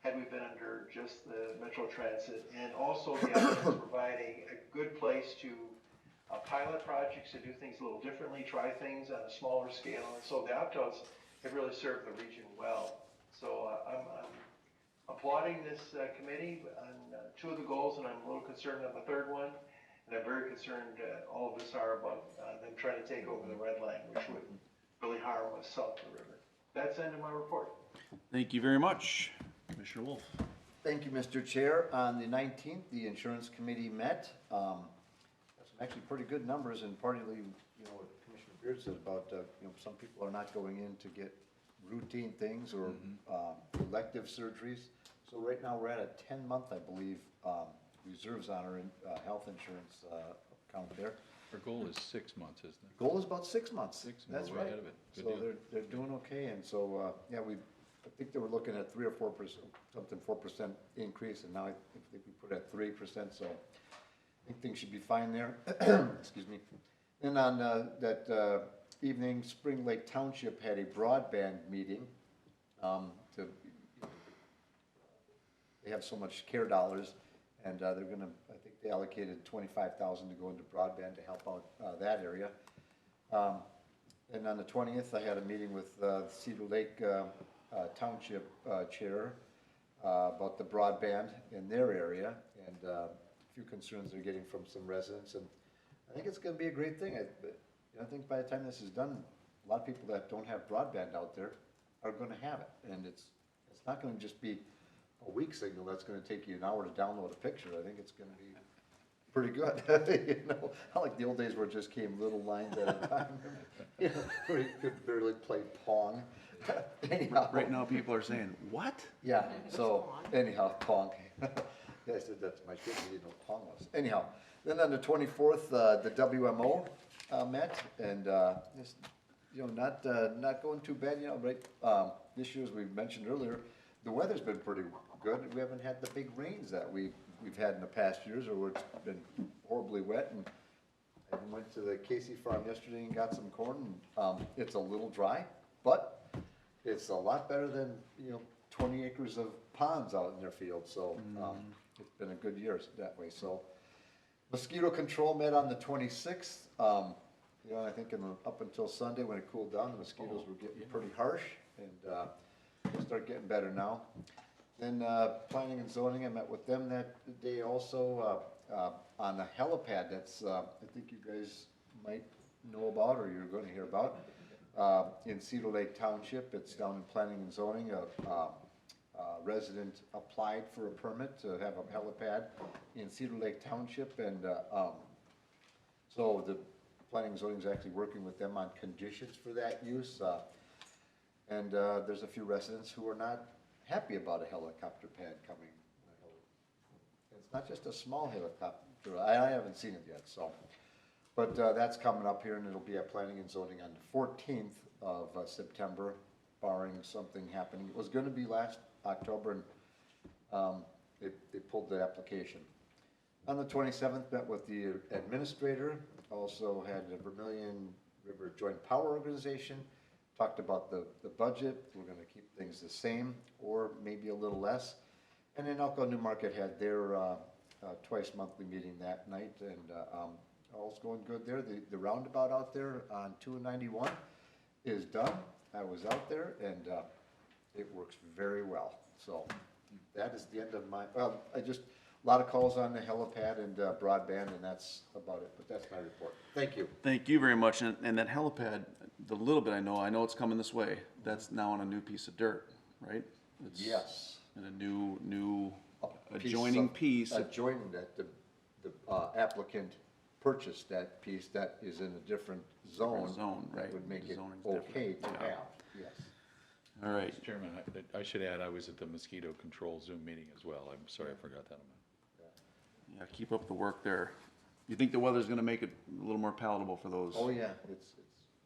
had we been under just the Metro Transit, and also the opt-outs provide a good place to pilot projects, to do things a little differently, try things on a smaller scale, and so the opt-outs have really served the region well. So I'm applauding this committee on 2 of the goals, and I'm a little concerned on the third one, and I'm very concerned, all of us are, about them trying to take over the Red Line, which would really harm us south of the river. That's the end of my report. Thank you very much. Commissioner Wolf. Thank you, Mr. Chair. On the 19th, the Insurance Committee met. That's actually pretty good numbers, and partly, what Commissioner Beard said about, some people are not going in to get routine things or elective surgeries. So right now, we're at a 10-month, I believe, reserves on our health insurance account there. Our goal is 6 months, isn't it? Goal is about 6 months. 6 months, That's we're right. ahead of it. Good So deal. they're doing okay, and so, I think they were looking at 3 or 4%, something 4% increase, and now I think we put it at 3%, so I think things should be fine there. Excuse me. Then on that evening, Spring Lake Township had a broadband meeting. They have so much care dollars, and they're gonna, I think they allocated $25,000 to go into broadband to help out that area. And on the 20th, I had a meeting with Cedar Lake Township Chair about the broadband in their area, and a few concerns they're getting from some residents, and I think it's gonna be a great thing. I think by the time this is done, a lot of people that don't have broadband out there are gonna have it, and it's not gonna just be a weak signal that's gonna take you an hour to download a picture. I think it's gonna be pretty good. You know, not like the old days where it just came little lines at a time. You know, where you could barely play Pong. Anyhow. Right now, people are saying, what? Yeah, so anyhow, Pong. Yeah, I said that to my kids, they didn't know what Pong was. Anyhow, then on the 24th, the WMO met, and just, you know, not going too bad, you know, right? This year, as we mentioned earlier, the weather's been pretty good. We haven't had the big rains that we've had in the past years, or where it's been horribly wet. And I went to the Casey farm yesterday and got some corn, and it's a little dry, but it's a lot better than, you know, 20 acres of ponds out in their field, so it's been a good year that way. So mosquito control met on the 26th. You know, I think up until Sunday when it cooled down, the mosquitoes were getting pretty harsh, and they'll start getting better now. Then planning and zoning, I met with them that day also on the helipad that's I think you guys might know about, or you're going to hear about. In Cedar Lake Township, it's down in planning and zoning. A resident applied for a permit to have a helipad in Cedar Lake Township, and so the planning and zoning is actually working with them on conditions for that use. And there's a few residents who are not happy about a helicopter pad coming. It's not just a small helicopter. I haven't seen it yet, so. But that's coming up here, and it'll be at planning and zoning on the 14th of September, barring something happening. It was gonna be last October, and they pulled the application. On the 27th, met with the administrator, also had the Vermilion River Joint Power Organization, talked about the budget. We're gonna keep things the same, or maybe a little less. And then Elko New Market had their twice monthly meeting that night, and all's going good there. The roundabout out there on 291 is done. I was out there, and it works very well. So that is the end of my, a lot of calls on the helipad and broadband, and that's about it. But that's my report. Thank you. Thank you very much. And that helipad, the little bit I know it's coming this way. That's now on a new piece of dirt, right? It's Yes. in a new A adjoining piece. Adjoining that, the applicant purchased that piece that is in a different zone. Right. That would make The it zoning's okay to different. Yeah. have, yes. All right. Mr. Chairman, I should add, I was at the mosquito control Zoom meeting as well. I'm sorry I forgot that. Yeah, keep up the work there. You think the weather's gonna make it a little more palatable for those? Oh, yeah, it's,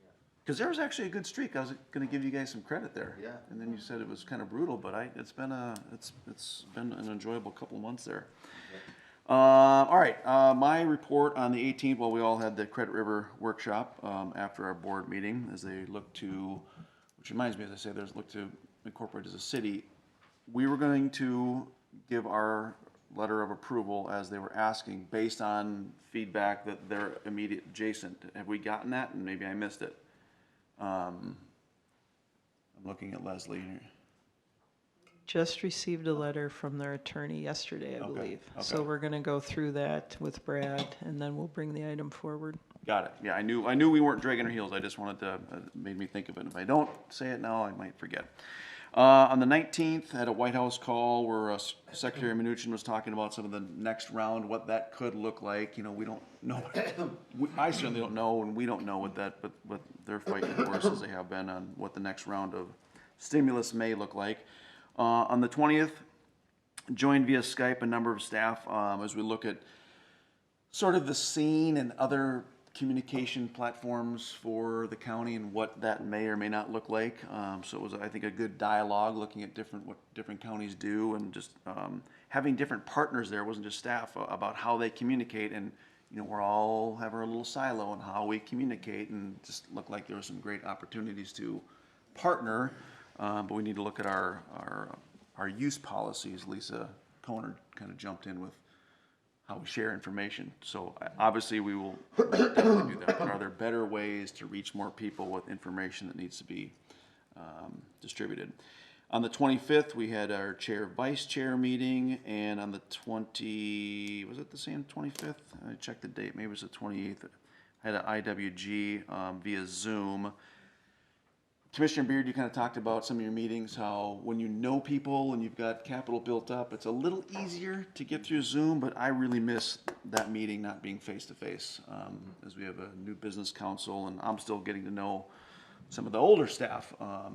yeah. Because there was actually a good streak. I was gonna give you guys some credit there. Yeah. And then you said it was kind of brutal, but it's been an enjoyable couple of months there. All right, my report on the 18th, well, we all had the Credit River workshop after our board meeting, as they look to, which reminds me, as I say, there's look to incorporate as a city. We were going to give our letter of approval as they were asking, based on feedback that they're immediate adjacent. Have we gotten that? And maybe I missed it. I'm looking at Leslie here. Just received a letter from their attorney yesterday, I Okay, believe. okay. So we're gonna go through that with Brad, and then we'll bring the item forward. Got it. Yeah, I knew we weren't dragging our heels. I just wanted to, made me think of it. If I don't say it now, I might forget. On the 19th, at a White House call where Secretary Mnuchin was talking about some of the next round, what that could look like. You know, we don't know. I certainly don't know, and we don't know what they're fighting, of course, as they have been on what the next round of stimulus may look like. On the 20th, joined via Skype a number of staff as we look at sort of the scene and other communication platforms for the county and what that may or may not look like. So it was, I think, a good dialogue looking at what different counties do, and just having different partners there. It wasn't just staff, about how they communicate. And, you know, we're all have our little silo on how we communicate, and just looked like there were some great opportunities to partner. But we need to look at our use policies. Lisa Koner kind of jumped in with how we share information. So obviously we will definitely do that. But are there better ways to reach more people with information that needs to be distributed? On the 25th, we had our chair vice chair meeting, and on the was it the same 25th? I checked the date, maybe it was the 28th. I had an IWG via Zoom. Commissioner Beard, you kind of talked about some of your meetings, how when you know people and you've got capital built up, it's a little easier to get through Zoom, but I really miss that meeting not being face-to-face, as we have a new business council, and I'm still getting to know some of the older staff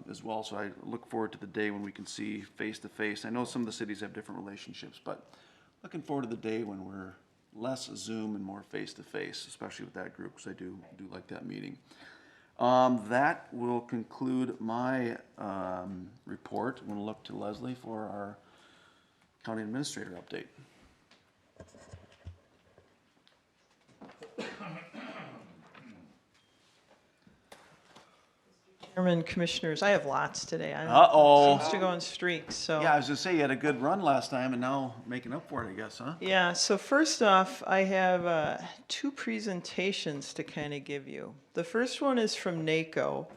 as well, so I look forward to the day when we can see face-to-face. I know some of the cities have different relationships, but looking forward to the day when we're less Zoom and more face-to-face, especially with that group, because I do like that meeting. That will conclude my report. I'm going to look to Leslie for our county administrator update. Chairman, Commissioners, I have lots today. Uh-oh. Seems to go in streaks, so. Yeah, I was going to say, you had a good run last time, and now making up for it, I guess, huh? Yeah, so first off, I have two presentations to kind of give you. The first one is from NACO.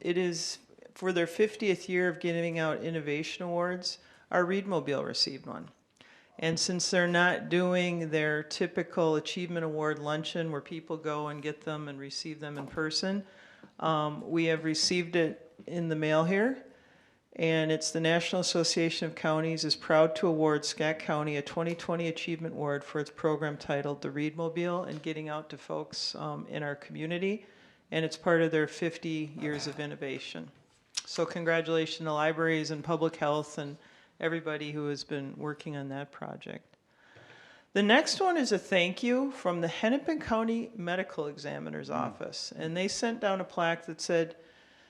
It is for their 50th year of giving out innovation awards. Our Readmobile received one. And since they're not doing their typical achievement award luncheon where people go and get them and receive them in person, we have received it in the mail here. And it's the National Association of Counties is proud to award Scott County a 2020 Achievement Award for its program titled The Readmobile and getting out to folks in our community. And it's part of their 50 years of innovation. So congratulations to libraries and public health and everybody who has been working on that project. The next one is a thank you from the Hennepin County Medical Examiner's Office. And they sent down a plaque that said,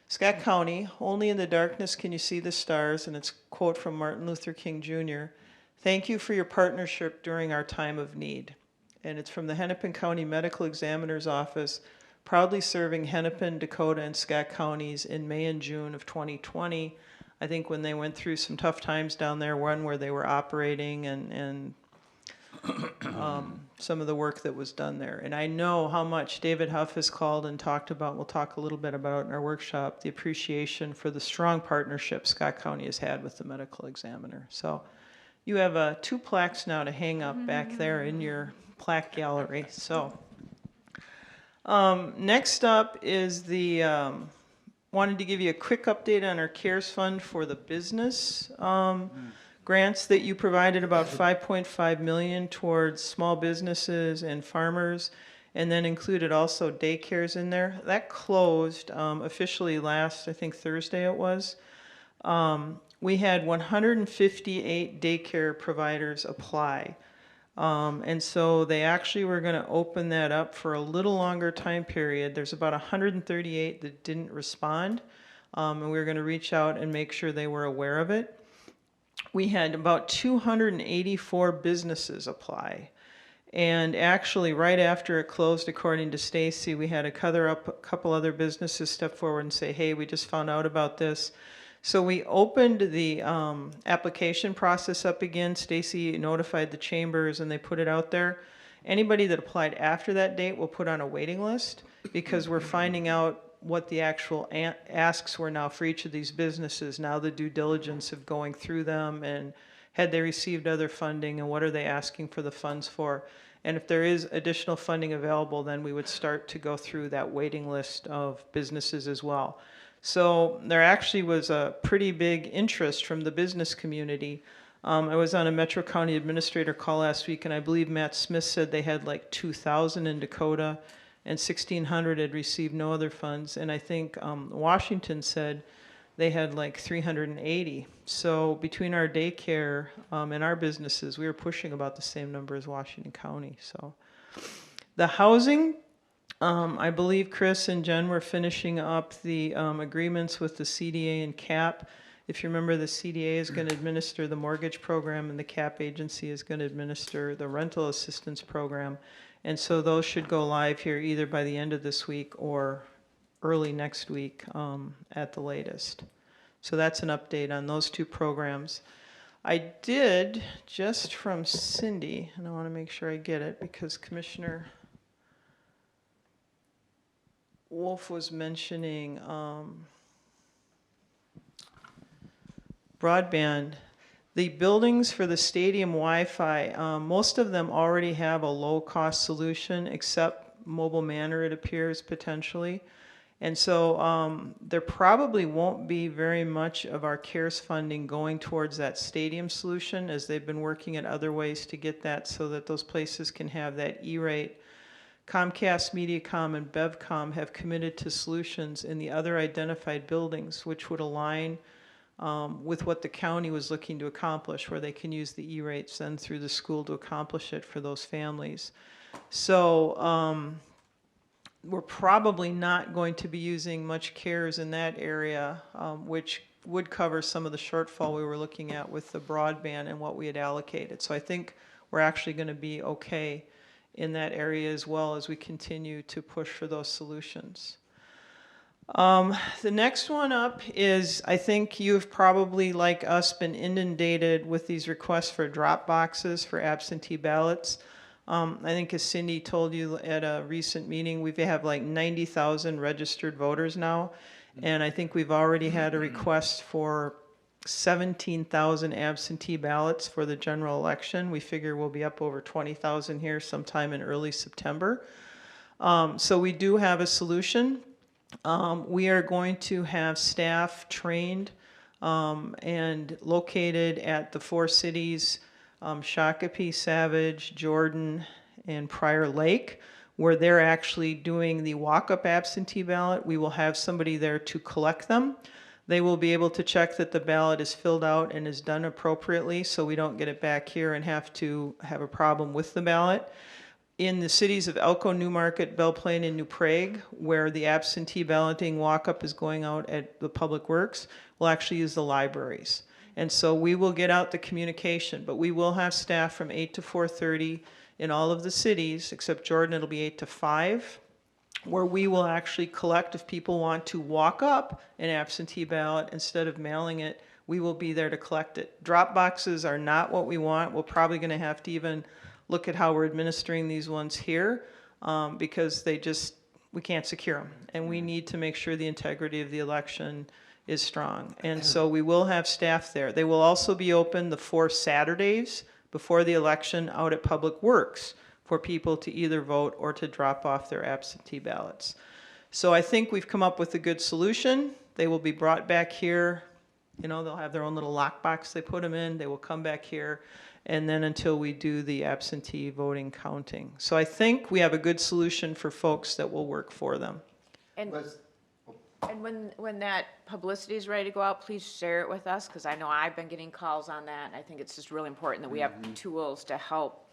Scott County, only in the darkness can you see the stars, and it's a quote from Martin Luther King Jr. Thank you for your partnership during our time of need. And it's from the Hennepin County Medical Examiner's Office, proudly serving Hennepin, Dakota, and Scott counties in May and June of 2020. I think when they went through some tough times down there, one where they were operating and some of the work that was done there. And I know how much David Huff has called and talked about, we'll talk a little bit about in our workshop, the appreciation for the strong partnership Scott County has had with the medical examiner. So you have 2 plaques now to hang up back there in your plaque gallery. So next up is wanted to give you a quick update on our CARES Fund for the business grants that you provided, about $5.5 million towards small businesses and farmers, and then included also daycares in there. That closed officially last, I think Thursday it was. We had 158 daycare providers apply. And so they actually were going to open that up for a little longer time period. There's about 138 that didn't respond, and we were going to reach out and make sure they were aware of it. We had about 284 businesses apply. And actually, right after it closed, according to Stacy, we had a couple other businesses step forward and say, hey, we just found out about this. So we opened the application process up again. Stacy notified the chambers and they put it out there. Anybody that applied after that date will put on a waiting list because we're finding out what the actual asks were now for each of these businesses. Now the due diligence of going through them and had they received other funding and what are they asking for the funds for. And if there is additional funding available, then we would start to go through that waiting list of businesses as well. So there actually was a pretty big interest from the business community. I was on a Metro County Administrator call last week, and I believe Matt Smith said they had like 2,000 in Dakota, and 1,600 had received no other funds. And I think Washington said they had like 380. So between our daycare and our businesses, we were pushing about the same number as Washington County. So the housing, I believe Chris and Jen were finishing up the agreements with the CDA and CAP. If you remember, the CDA is going to administer the mortgage program and the CAP agency is going to administer the rental assistance program. And so those should go live here either by the end of this week or early next week at the latest. So that's an update on those 2 programs. I did, just from Cindy, and I want to make sure I get it, because Commissioner Wolf was mentioning broadband. The buildings for the stadium Wi-Fi, most of them already have a low-cost solution, except Mobile Manor, it appears, potentially. And so there probably won't be very much of our CARES funding going towards that stadium solution, as they've been working at other ways to get that so that those places can have that E-rate. Comcast, Mediacom, and BevCom have committed to solutions in the other identified buildings, which would align with what the county was looking to accomplish, where they can use the E-rates then through the school to accomplish it for those families. So we're probably not going to be using much CARES in that area, which would cover some of the shortfall we were looking at with the broadband and what we had allocated. So I think we're actually going to be okay in that area as well as we continue to push for those solutions. The next one up is, I think you've probably, like us, been inundated with these requests for drop boxes for absentee ballots. I think as Cindy told you at a recent meeting, we have like 90,000 registered voters now. And I think we've already had a request for 17,000 absentee ballots for the general election. We figure we'll be up over 20,000 here sometime in early September. So we do have a solution. We are going to have staff trained and located at the 4 cities, Shakopee, Savage, Jordan, and Prior Lake, where they're actually doing the walk-up absentee ballot. We will have somebody there to collect them. They will be able to check that the ballot is filled out and is done appropriately, so we don't get it back here and have to have a problem with the ballot. In the cities of Elko, Newmarket, Belle Plaine, and New Prague, where the absentee balloting walk-up is going out at the Public Works, we'll actually use the libraries. And so we will get out the communication, but we will have staff from 8 to 4:30 in all of the cities, except Jordan, it'll be 8 to 5, where we will actually collect if people want to walk up an absentee ballot instead of mailing it. We will be there to collect it. Drop boxes are not what we want. We're probably going to have to even look at how we're administering these ones here because we can't secure them. And we need to make sure the integrity of the election is strong. And so we will have staff there. They will also be open the 4 Saturdays before the election out at Public Works for people to either vote or to drop off their absentee ballots. So I think we've come up with a good solution. They will be brought back here. You know, they'll have their own little lockbox they put them in. They will come back here. And then until we do the absentee voting counting. So I think we have a good solution for folks that will work for them. And, Let's- and when that publicity is ready to go out, please share it with us, because I know I've been getting calls on that. And I think it's just really important that we have tools to help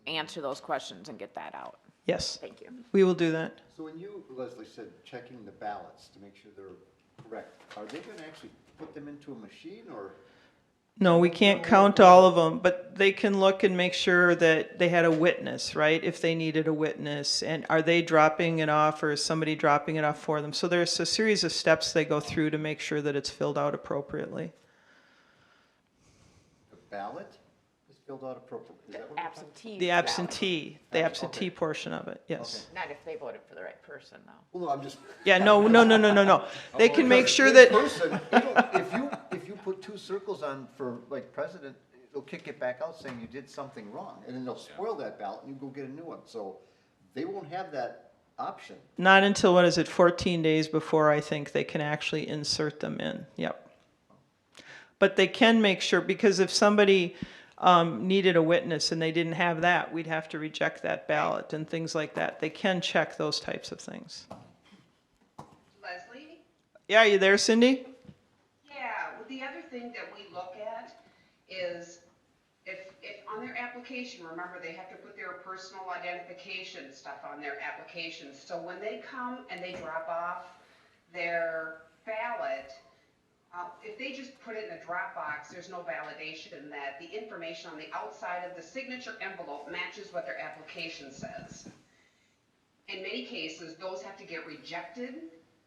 answer those questions and get that out. Yes, Thank you. we will do that. So when you, Leslie, said checking the ballots to make sure they're correct, are they gonna actually put them into a machine, or? No, we can't count all of them, but they can look and make sure that they had a witness, right? If they needed a witness, and are they dropping it off or is somebody dropping it off for them? So there's a series of steps they go through to make sure that it's filled out appropriately. The ballot is filled out appropriately? Is that what we're talking Absentee. The ballot. the absentee portion of it, yes. Not if they voted for the right person, though. Well, no, I'm just. Yeah, no. They can make sure In that, person, if you put 2 circles on for like president, it'll kick it back out saying you did something wrong, and then they'll spoil that ballot and you go get a new one, so they won't have that option. not until, 14 days before I think they can actually insert them in, yep. But they can make sure, because if somebody needed a witness and they didn't have that, we'd have to reject that ballot and things like that. They can check those types of things. Leslie? Yeah, you there, Cindy? Yeah, well, the other thing that we look at is if on their application, remember, they have to put their personal identification stuff on their application. So when they come and they drop off their ballot, if they just put it in a drop box, there's no validation that the information on the outside of the signature envelope matches what their application says. In many cases, those have to get rejected,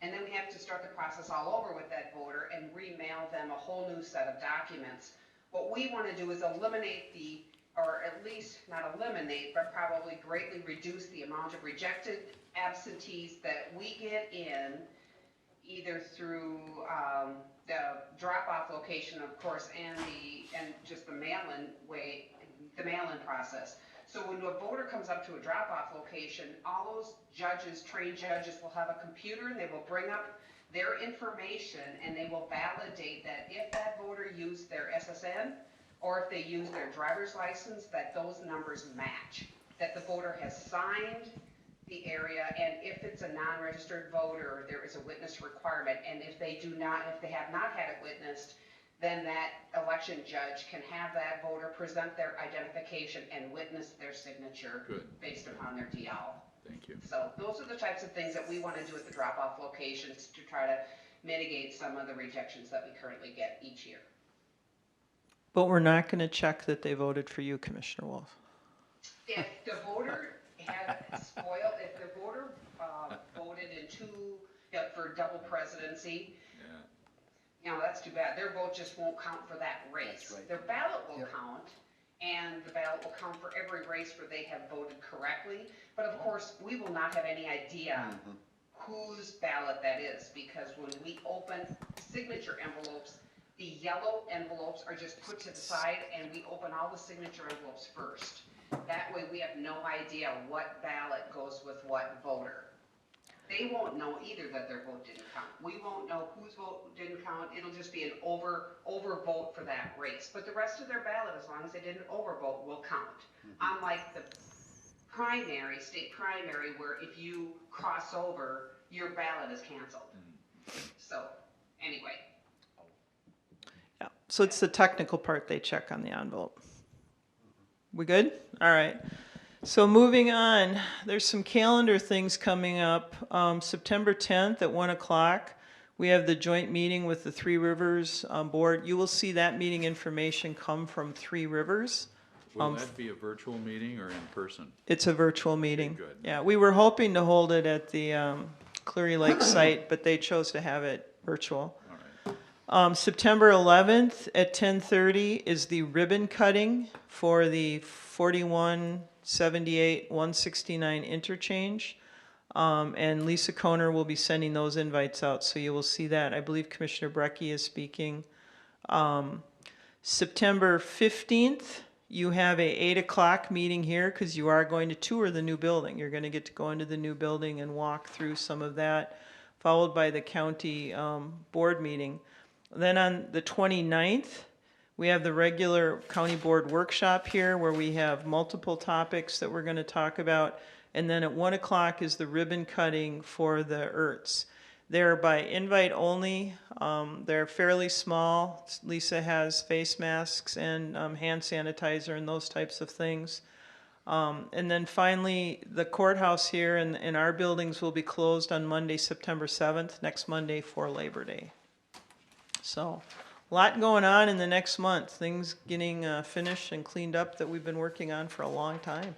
and then we have to start the process all over with that voter and remail them a whole new set of documents. What we want to do is eliminate or at least not eliminate, but probably greatly reduce the amount of rejected absentees that we get in, either through the drop-off location, of course, and just the mail-in way, the mail-in process. So when a voter comes up to a drop-off location, all those judges, trained judges, will have a computer, and they will bring up their information, and they will validate that if that voter used their SSN, or if they use their driver's license, that those numbers match, that the voter has signed the area, and if it's a non-registered voter, there is a witness requirement, and if they have not had it witnessed, then that election judge can have that voter present their identification and witness their signature. Good. Based upon their DL. Thank you. So those are the types of things that we want to do at the drop-off locations to try to mitigate some of the rejections that we currently get each year. But we're not going to check that they voted for you, Commissioner Wolf. If the voter if the voter voted for double presidency, that's too bad. Their vote just won't count for that race. Right. Their ballot will count, and the ballot will count for every race where they have voted correctly. But of course, we will not have any idea whose ballot that is, because when we open signature envelopes, the yellow envelopes are just put to the side, and we open all the signature envelopes first. That way we have no idea what ballot goes with what voter. They won't know either that their vote didn't count. We won't know whose vote didn't count. It'll just be an overvote for that race. But the rest of their ballot, as long as they didn't overvote, will count. Unlike the state primary, where if you cross over, your ballot is canceled. So, anyway. Yeah, so it's the technical part they check on the envelope. We good? All right. So moving on, there's some calendar things coming up. September 10th at 1 o'clock, we have the joint meeting with the Three Rivers Board. You will see that meeting information come from Three Rivers. Will that be a virtual meeting or in person? It's a virtual meeting. good. Yeah, we were hoping to hold it at the Cleary Lake site, but they chose to have it virtual. All right. September 11th at 10:30 is the ribbon cutting for the 4178 169 interchange. And Lisa Koner will be sending those invites out, so you will see that. I believe Commissioner Brecky is speaking. September 15th, you have a 8 o'clock meeting here, because you are going to tour the new building. You're going to get to go into the new building and walk through some of that, followed by the county board meeting. Then on the 29th, we have the regular county board workshop here, where we have multiple topics that we're going to talk about. And then at 1 o'clock is the ribbon cutting for the ERTs. They're by invite only. They're fairly small. Lisa has face masks and hand sanitizer and those types of things. And then finally, the courthouse here and our buildings will be closed on Monday, September 7th, next Monday for Labor Day. So, a lot going on in the next month. Things getting finished and cleaned up that we've been working on for a long time.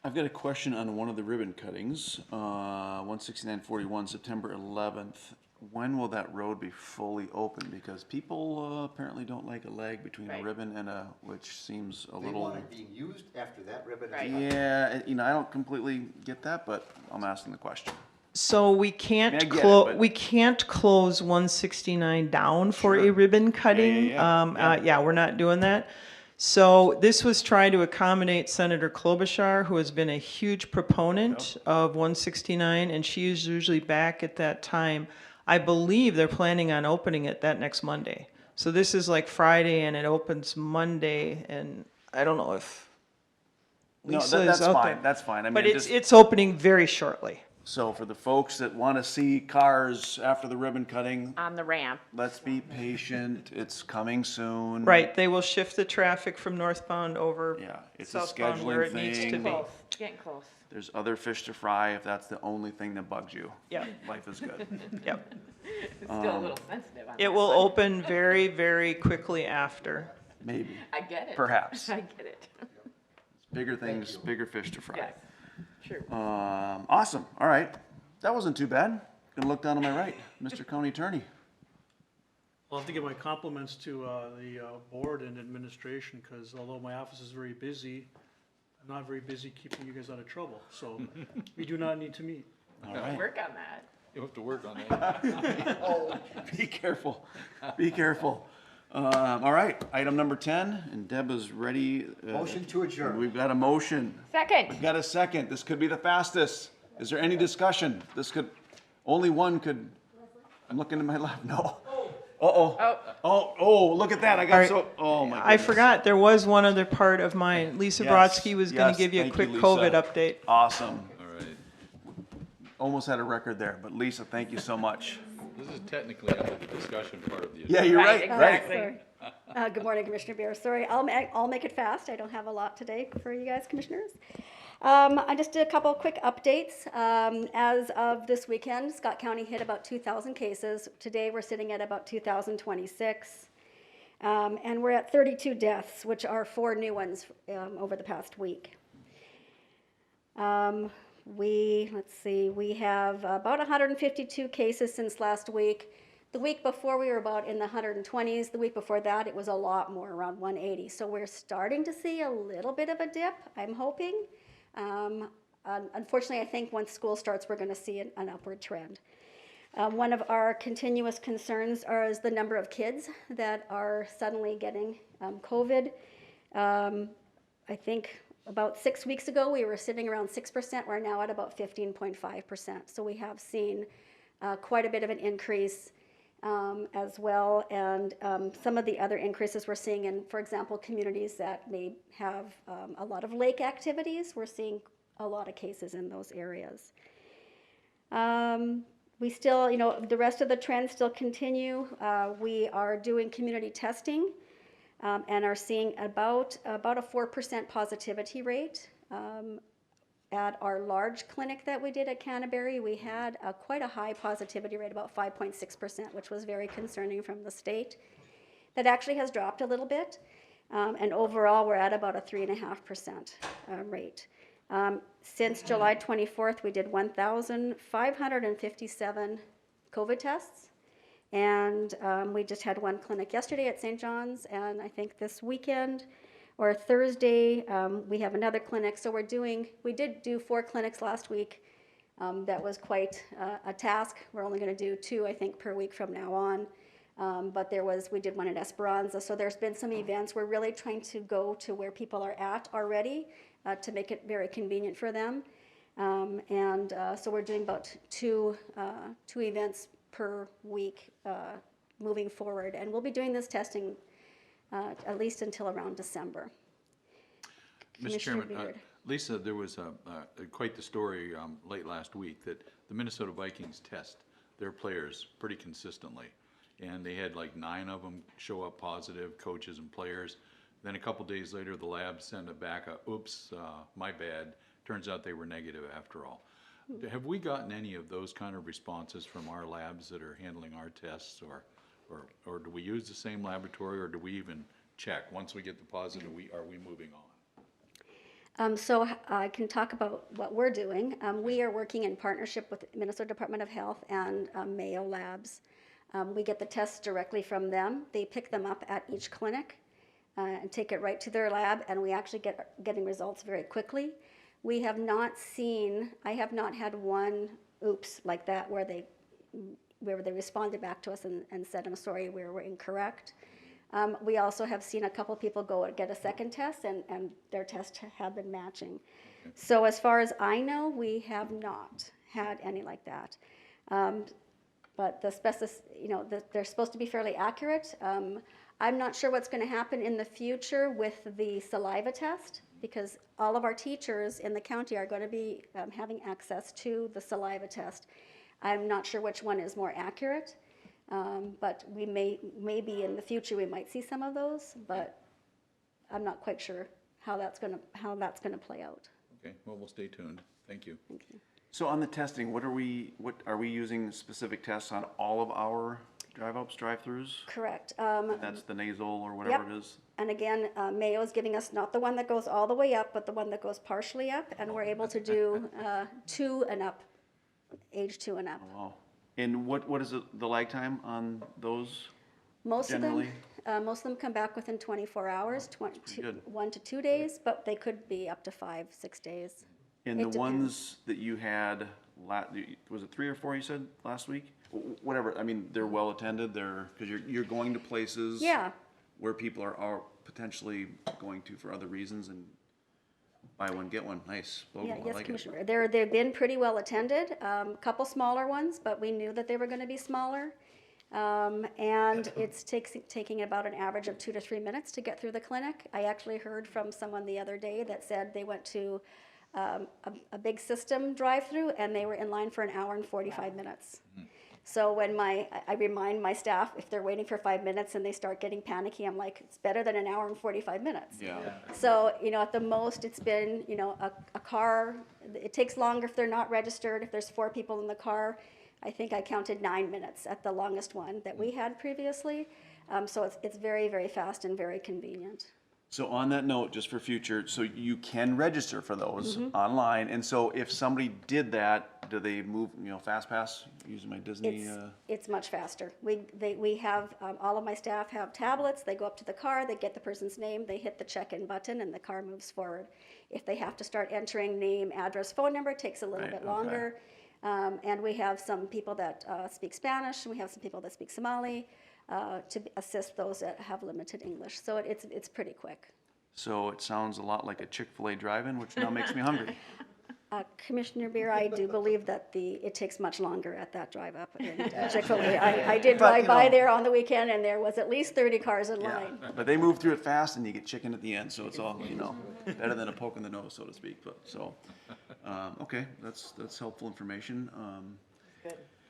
I've got a question on one of the ribbon cuttings, 16941, September 11th. When will that road be fully open? Because people apparently don't like a lag between a Right. ribbon and which seems a They little. want it being used after that ribbon is Right. cut. Yeah, I don't completely get that, but I'm asking the question. So we I can't mean, I get it, but- we can't close 169 down for a Sure. ribbon cutting. Yeah. We're not doing that. So this was trying to accommodate Senator Klobuchar, who has been a huge proponent of 169, and she is usually back at that time. I believe they're planning on opening it that next Monday. So this is like Friday, and it opens Monday, and I don't know if No, Lisa that's is out fine, there. that's fine. I mean, But just, it's opening very shortly. so for the folks that want to see cars after the ribbon cutting, On the ramp. let's be patient. It's coming soon. Right, they will shift the traffic from northbound over Yeah, it's a southbound where scheduling it needs to thing. be. Close, getting close. There's other fish to fry if that's the only thing that bugs you. Yep, Life is good. yep. It's still a little sensitive on It that will one. open very, very quickly after. Maybe. I get it. Perhaps. I get it. Bigger things, bigger fish to fry. Yes, true. Awesome. All right. That wasn't too bad. Gonna look down on my right, Mr. County Attorney. I'll have to give my compliments to the board and administration, because although my office is very busy, I'm not very busy keeping you guys out of trouble. So we do not need to meet. All right. Work on that. You'll have to work on that. Be careful. Be careful. All right, item number 10, and Deb is ready. Motion to adjourn. We've got a motion. Second. We've got a second. This could be the fastest. Is there any discussion? This could, only one could, I'm looking to my left, no. Uh-oh. Oh, look at that. I got Alright. so, oh my I goodness. forgot, there was one other part of mine. Lisa Yes, Brodsky was gonna yes, give you a thank quick Lisa. COVID update. Awesome. All right. Almost had a record there, but Lisa, thank you so much. This is technically under the discussion part of the. Yeah, you're right, right. Sorry. Good morning, Commissioner Beer. Sorry, I'll make it fast. I don't have a lot today for you guys, commissioners. I just did a couple quick updates. As of this weekend, Scott County hit about 2,000 cases. Today, we're sitting at about 2,026. And we're at 32 deaths, which are 4 new ones over the past week. Let's see, we have about 152 cases since last week. The week before, we were about in the 120s. The week before that, it was a lot more, around 180. So we're starting to see a little bit of a dip, I'm hoping. Unfortunately, I think once school starts, we're going to see an upward trend. One of our continuous concerns is the number of kids that are suddenly getting COVID. I think about 6 weeks ago, we were sitting around 6%. We're now at about 15.5%. So we have seen quite a bit of an increase as well. And some of the other increases we're seeing in, for example, communities that may have a lot of lake activities, we're seeing a lot of cases in those areas. We still, the rest of the trends still continue. We are doing community testing and are seeing about a 4% positivity rate. At our large clinic that we did at Canterbury, we had quite a high positivity rate, about 5.6%, which was very concerning from the state. That actually has dropped a little bit, and overall we're at about a 3.5% rate. Since July 24th, we did 1,557 COVID tests, and we just had one clinic yesterday at St. John's, and I think this weekend or Thursday, we have another clinic. So we did do 4 clinics last week. That was quite a task. We're only going to do 2, I think, per week from now on. But we did one at Esperanza. So there's been some events. We're really trying to go to where people are at already to make it very convenient for them. So we're doing about two events per week moving forward. And we'll be doing this testing at least until around December. Mr. Chairman, Beard. Lisa, there was quite the story late last week that the Minnesota Vikings test their players pretty consistently. And they had like 9 of them show up positive, coaches and players. Then a couple days later, the lab sent it back, oops, my bad. Turns out they were negative after all. Have we gotten any of those kind of responses from our labs that are handling our tests, or do we use the same laboratory, or do we even check? Once we get the positive, are we moving on? So I can talk about what we're doing. We are working in partnership with Minnesota Department of Health and Mayo Labs. We get the tests directly from them. They pick them up at each clinic and take it right to their lab, and we actually getting results very quickly. I have not had one oops like that where they responded back to us and said, I'm sorry, we were incorrect. We also have seen a couple people go and get a second test, and their tests have been matching. So as far as I know, we have not had any like that. But they're supposed to be fairly accurate. I'm not sure what's going to happen in the future with the saliva test, because all of our teachers in the county are going to be having access to the saliva test. I'm not sure which one is more accurate, but we maybe in the future we might see some of those, but I'm not quite sure how that's going to play out. Okay, well, we'll stay tuned. Thank you. Thank you. So on the testing, what are we using specific tests on all of our drive-ups, drive-throughs? Correct. That's the nasal or whatever it is? And again, Mayo is giving us not the one that goes all the way up, but the one that goes partially up, and we're able to do 2 and up, age 2 and up. Oh, wow. And what is the lag time on those? Most of generally? them, most of them come back within 24 hours, good. 1 to 2 days, but they could be up to 5, 6 days. And It the depends. ones that you had, was it 3 or 4 you said last week? Whatever, I mean, they're well attended, because you're going to places. Yeah, Where people are potentially going to for other reasons, and buy one, get one, nice, logo, yeah, I yes, like it. Commissioner. They've been pretty well attended, a couple smaller ones, but we knew that they were gonna be smaller. And it's taking about an average of 2 to 3 minutes to get through the clinic. I actually heard from someone the other day that said they went to a big system drive-through and they were in line for an hour and 45 minutes. So when I remind my staff, if they're waiting for 5 minutes and they start getting panicky, I'm like, it's better than an hour and 45 minutes. Yeah, So, at the most, it's been, a car, it takes longer if they're not registered, if there's 4 people in the car. I think I counted 9 minutes at the longest one that we had previously. So it's very, very fast and very convenient. so on that note, just for future, so you can register for those Mm-hmm. online, and so if somebody did that, do they move, fast pass, using my Disney, It's much faster. We have, all of my staff have tablets, they go up to the car, they get the person's name, they hit the check-in button, and the car moves forward. If they have to start entering name, address, phone number, it takes a little Right, bit okay. longer. And we have some people that speak Spanish, and we have some people that speak Somali to assist those that have limited English. So it's pretty quick. so it sounds a lot like a Chick-fil-A drive-in, which now makes me hungry. Commissioner Beer, I do believe that it takes much longer at that drive-up in Chick-fil-A. I did drive by there on the weekend, and there was at least 30 cars in Yeah, line. but they move through it fast, and you get chicken at the end, so it's all, better than a poke in the nose, so to speak, but, so, okay, that's helpful information.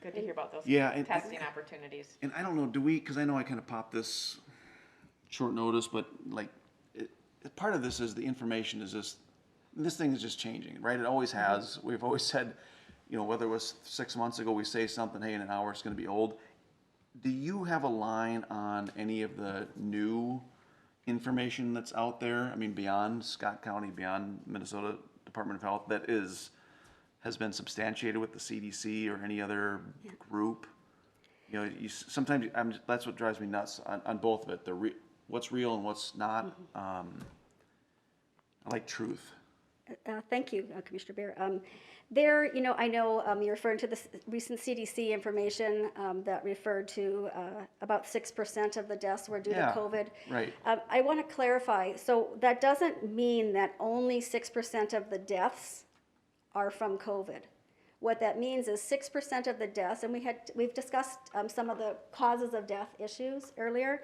Good to hear about those Yeah, and- testing opportunities. And I don't know, because I know I kind of popped this short notice, but like, part of this is the information is just, this thing is just changing, right? It always has. We've always said, whether it was 6 months ago, we say something, hey, in an hour it's gonna be old. Do you have a line on any of the new information that's out there? I mean, beyond Scott County, beyond Minnesota Department of Health, that has been substantiated with the CDC or any other group? Sometimes, that's what drives me nuts on both of it, what's real and what's not. I like truth. Thank you, Commissioner Beer. I know you're referring to the recent CDC information that referred to about 6% of the deaths were due Yeah, to COVID. right. I want to clarify, so that doesn't mean that only 6% of the deaths are from COVID. What that means is 6% of the deaths, and we've discussed some of the causes of death issues earlier.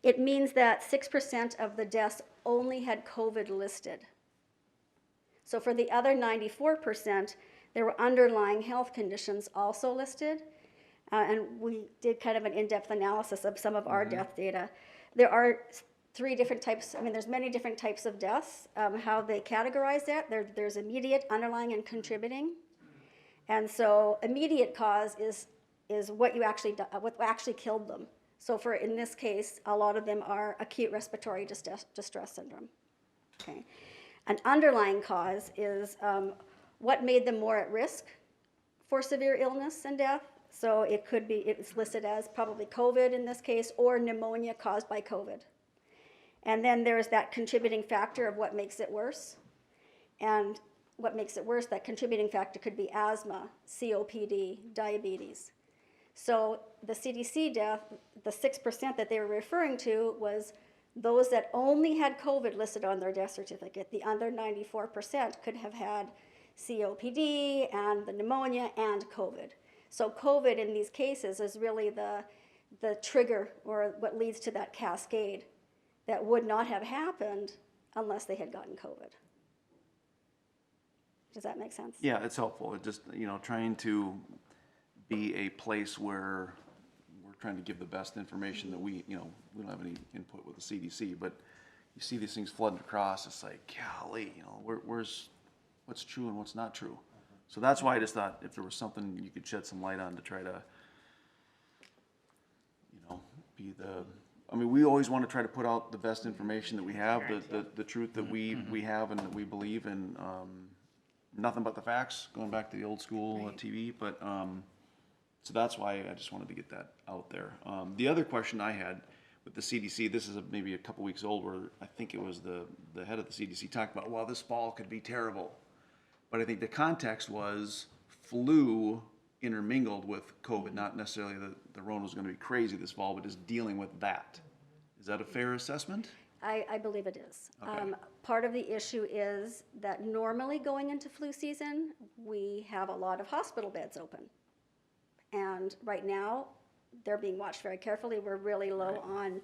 It means that 6% of the deaths only had COVID listed. So for the other 94%, there were underlying health conditions also listed. And we did kind of an in-depth analysis of some of our death data. There are 3 different types, there's many different types of deaths. How they categorize that, there's immediate, underlying, and contributing. And so immediate cause is what actually killed them. So in this case, a lot of them are acute respiratory distress syndrome. Okay. An underlying cause is what made them more at risk for severe illness and death. So it's listed as probably COVID in this case, or pneumonia caused by COVID. And then there's that contributing factor of what makes it worse. And what makes it worse, that contributing factor could be asthma, COPD, diabetes. So the CDC death, the 6% that they were referring to was those that only had COVID listed on their death certificate. The other 94% could have had COPD and the pneumonia and COVID. So COVID in these cases is really the trigger, or what leads to that cascade that would not have happened unless they had gotten COVID. Does that make sense? Yeah, it's helpful. It just, trying to be a place where we're trying to give the best information that we don't have any input with the CDC, but you see these things flooding across, it's like, golly, where's what's true and what's not true. So that's why I just thought if there was something you could shed some light on to try to, be we always want to try to put out the best information that we have, the truth that we have and that we believe in. Nothing but the facts, going back to the old school TV, but So that's why I just wanted to get that out there. The other question I had with the CDC, this is maybe a couple weeks old, where I think it was the head of the CDC talked about, well, this fall could be terrible. But I think the context was flu intermingled with COVID, not necessarily the Rona was going to be crazy this fall, but just dealing with that. Is that a fair assessment? I believe it is. Okay. Part of the issue is that normally going into flu season, we have a lot of hospital beds open. And right now, they're being watched very carefully. We're really low on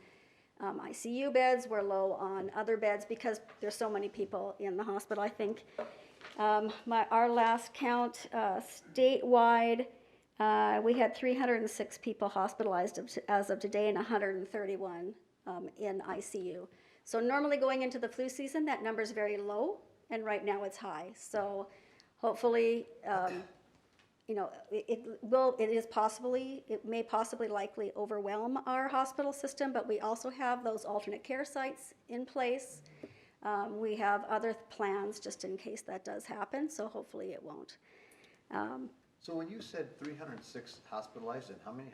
ICU beds. We're low on other beds because there's so many people in the hospital. I think our last count statewide, we had 306 people hospitalized as of today and 131 in ICU. So normally going into the flu season, that number is very low, and right now it's high. So hopefully, it may possibly likely overwhelm our hospital system, but we also have those alternate care sites in place. We have other plans just in case that does happen, so hopefully it won't. So when you said 306 hospitalized and how many,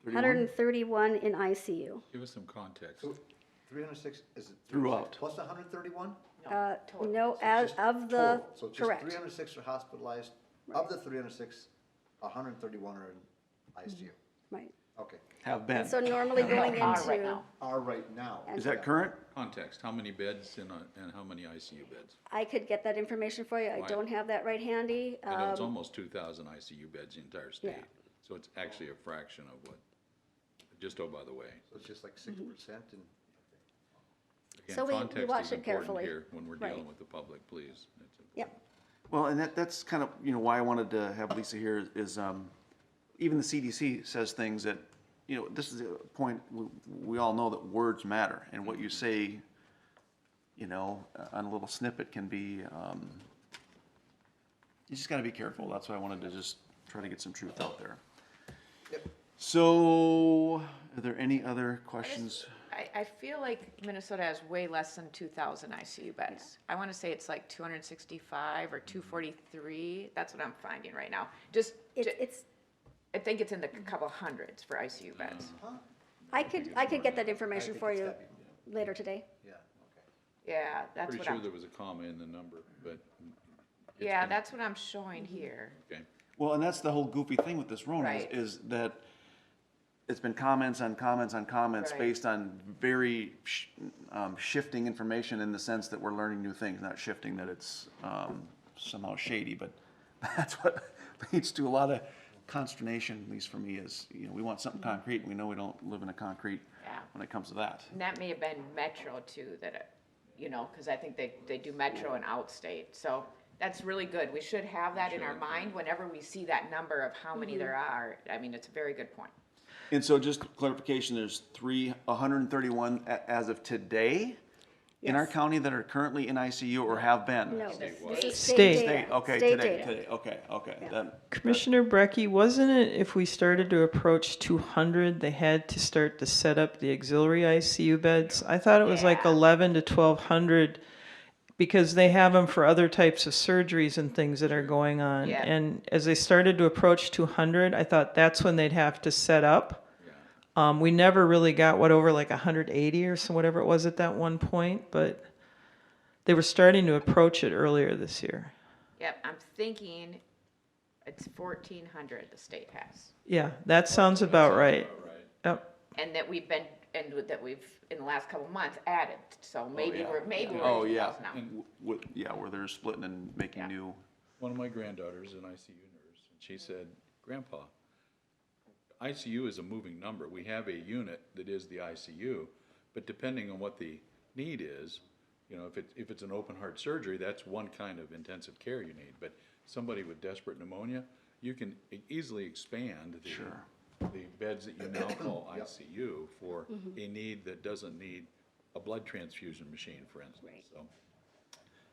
131 in ICU. Give us some context. So 306, is it? Throughout. Plus 131? No, as of the, Total. So just correct. 306 are hospitalized. Of the 306, 131 are in ICU. Right. Okay. Have been. So normally going Are right into, now. Are right now. Is that current? Context, how many beds and how many ICU beds? I could get that information for you. I Right. don't have that right handy. I know it's almost 2,000 ICU beds in the entire state. yeah. So it's actually a fraction of what, just by the way. So it's just like 6% and, Again, So we context watch is it important carefully. here when we're Right. dealing with the public, please. That's important. Yep. Well, and that's kind of, why I wanted to have Lisa here is, even the CDC says things that, this is a point, we all know that words matter, and what you say, on a little snippet can be, you just gotta be careful. That's why I wanted to just try to get some truth out there. Yep. So, are there any other questions? I feel like Minnesota has way less than 2,000 ICU beds. I want to say it's like 265 or 243. That's what I'm finding right now. It's, I think it's in the couple hundreds for ICU beds. I could get that information for it's you gotta be- later today. yeah, okay. Yeah, that's Pretty what sure I'm, there was a comma in the number, but. it's yeah, been- that's what I'm showing here. Okay. Well, and that's the whole goofy thing with this Rona Right. is that it's been comments on comments on comments Right. based on very shifting information in the sense that we're learning new things, not shifting that it's somehow shady, but that's what leads to a lot of consternation, at least for me, is, we want something concrete, and we know we don't live in a concrete Yeah. when it comes to that. And that may have been Metro too, because I think they do Metro and outstate. So that's really good. We should have that in our mind whenever we see that number of how many there are. I mean, it's a very good point. And so just clarification, there's 131 as of today in our Yes. county that are currently in ICU or have been? No, this is State. state State, data. okay, State today, data. okay, then, Commissioner Brecky, wasn't it if we started to approach 200, they had to start to set up the auxiliary ICU beds? I thought it was like Yeah. 11 to 1,200 because they have them for other types of surgeries and things that are going on. Yeah. And as they started to approach 200, I thought that's when they'd have to set up. We never really got over like 180 or so, whatever it was at that one point, but they were starting to approach it earlier this year. Yep, I'm thinking it's 1,400 the state has. Yeah, that sounds about right. Yep. And that we've in the last couple of months added. So maybe yeah. we're Oh, at yeah. 2,000 now. Where they're splitting and making Yeah. new. One of my granddaughters is an ICU nurse, and she said, "Grandpa, ICU is a moving number. We have a unit that is the ICU, but depending on what the need is, if it's an open heart surgery, that's one kind of intensive care you need. But somebody with desperate pneumonia, you can easily expand the beds that you now call ICU for a need that doesn't need a blood transfusion machine, for instance. So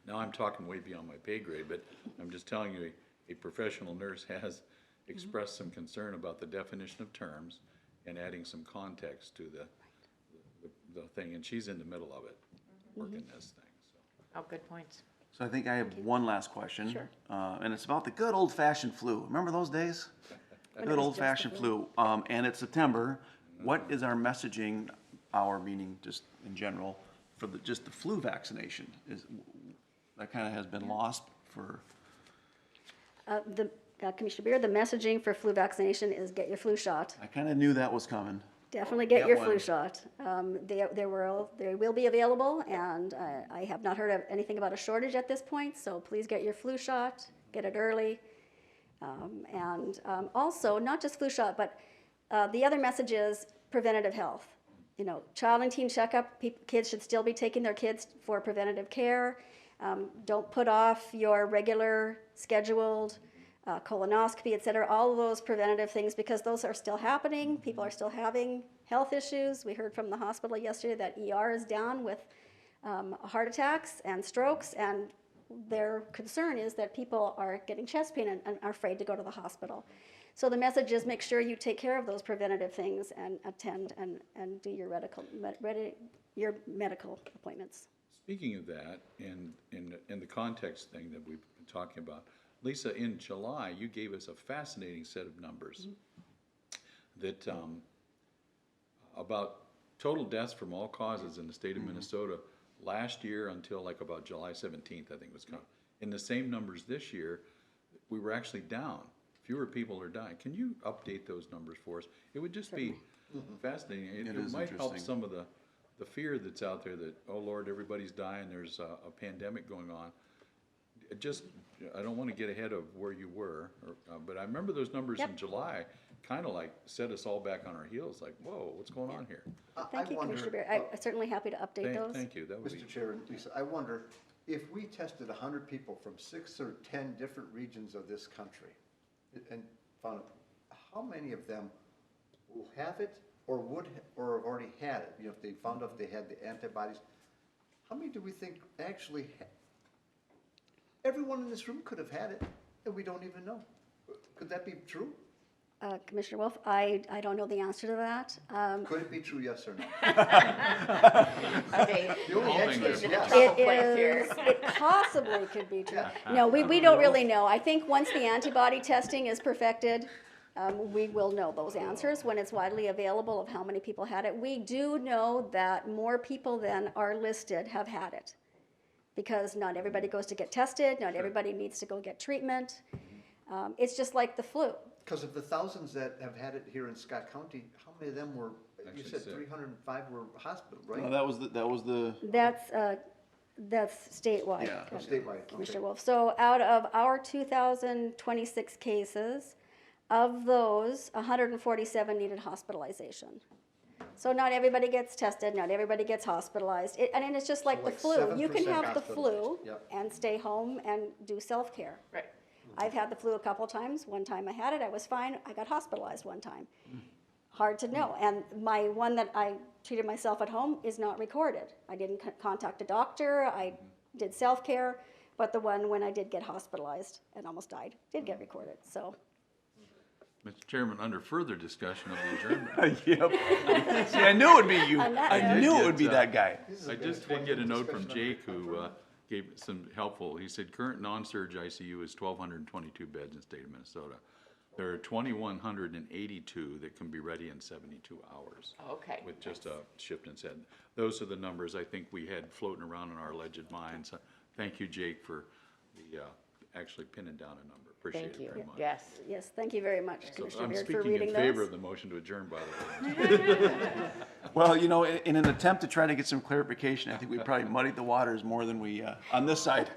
now I'm talking way beyond my pay grade, but I'm just telling you, a professional nurse has expressed some concern about the definition of terms and adding some context to the thing, and she's in the middle of it, working this thing, so. Oh, good points. So I think I have one last question. Sure. And it's about the good old fashioned flu. Remember those days? When it Good was old just the fashioned flu. And it's September. What is our messaging, our meaning just in general, for just the flu vaccination? That kind of has been lost for, Commissioner Beer, the messaging for flu vaccination is get your flu shot. I kind of knew that was coming. Definitely get Get your one. flu shot. They will be available, and I have not heard of anything about a shortage at this point, so please get your flu shot, get it early. Also, not just flu shot, but the other message is preventative health. You know, child and teen checkup, kids should still be taking their kids for preventative care. Don't put off your regular scheduled colonoscopy, et cetera, all of those preventative things, because those are still happening. People are still having health issues. We heard from the hospital yesterday that ER is down with heart attacks and strokes, and their concern is that people are getting chest pain and are afraid to go to the hospital. So the message is make sure you take care of those preventative things and attend and do your medical appointments. Speaking of that, and in the context thing that we've been talking about, Lisa, in July, you gave us a fascinating set of numbers that about total deaths from all causes in the state of Minnesota last year until like about July 17th, I think was count. In the same numbers this year, we were actually down. Fewer people are dying. Can you update those numbers for us? It would just be fascinating. It is might help interesting. some of the fear that's out there that, oh Lord, everybody's dying, there's a pandemic going on. I don't want to get ahead of where you were, but I remember those numbers in July kind of like set us all back on our heels, like, whoa, what's going on here? Thank you, Commissioner Beer. I'm certainly happy to update those. Thank you, that would be. Mr. Chair and Lisa, I wonder if we tested 100 people from 6 or 10 different regions of this country and found how many of them will have it or or have already had it, you know, if they found out they had the antibodies, how many do we think actually everyone in this room could have had it and we don't even know? Could that be true? Commissioner Wolf, I don't know the answer to that. Could it be true, yes or no? Okay. The only All answer things is are yes. It possibly could be true. No, we don't really know. I think once the antibody testing is perfected, we will know those answers when it's widely available of how many people had it. We do know that more people than are listed have had it, because not everybody goes to get tested, not everybody needs to go get treatment. It's just like the flu. Because of the thousands that have had it here in Scott County, how many of them were, you Actually said sick. 305 were hospital, right? no, that was the, That's statewide. Yeah. Oh, statewide, Commissioner okay. Wolf. So out of our 2,026 cases, of those, 147 needed hospitalization. So not everybody gets tested, not everybody gets hospitalized. And it's just like the like flu. You can 7% have the flu hospitalized, yep. and stay home and do self-care. Right. I've had the flu a couple times. One time I had it, I was fine. I got hospitalized one time. Hard to know. And my one that I treated myself at home is not recorded. I didn't contact a doctor. I did self-care. But the one when I did get hospitalized and almost died did get recorded. So Mr. Chairman, under further discussion of the adjournment, yep. See, I knew it would be you. On that I note- knew it would be that guy. I just did get a note from Jake who gave some helpful, he said current non-surge ICU is 1,222 beds in the state of Minnesota. There are 2,182 that can be ready in 72 hours. Okay. With just a shift in said. Those are the numbers I think we had floating around in our alleged minds. Thank you, Jake, for the, actually pinning down a number. Appreciate Thank it you. very much. Yes. yes, thank you very much, So Commissioner I'm Beard, for speaking reading in favor those. of the motion to adjourn, by the way. Well, you know, in an attempt to try to get some clarification, I think we probably muddied the waters more than we, on this side.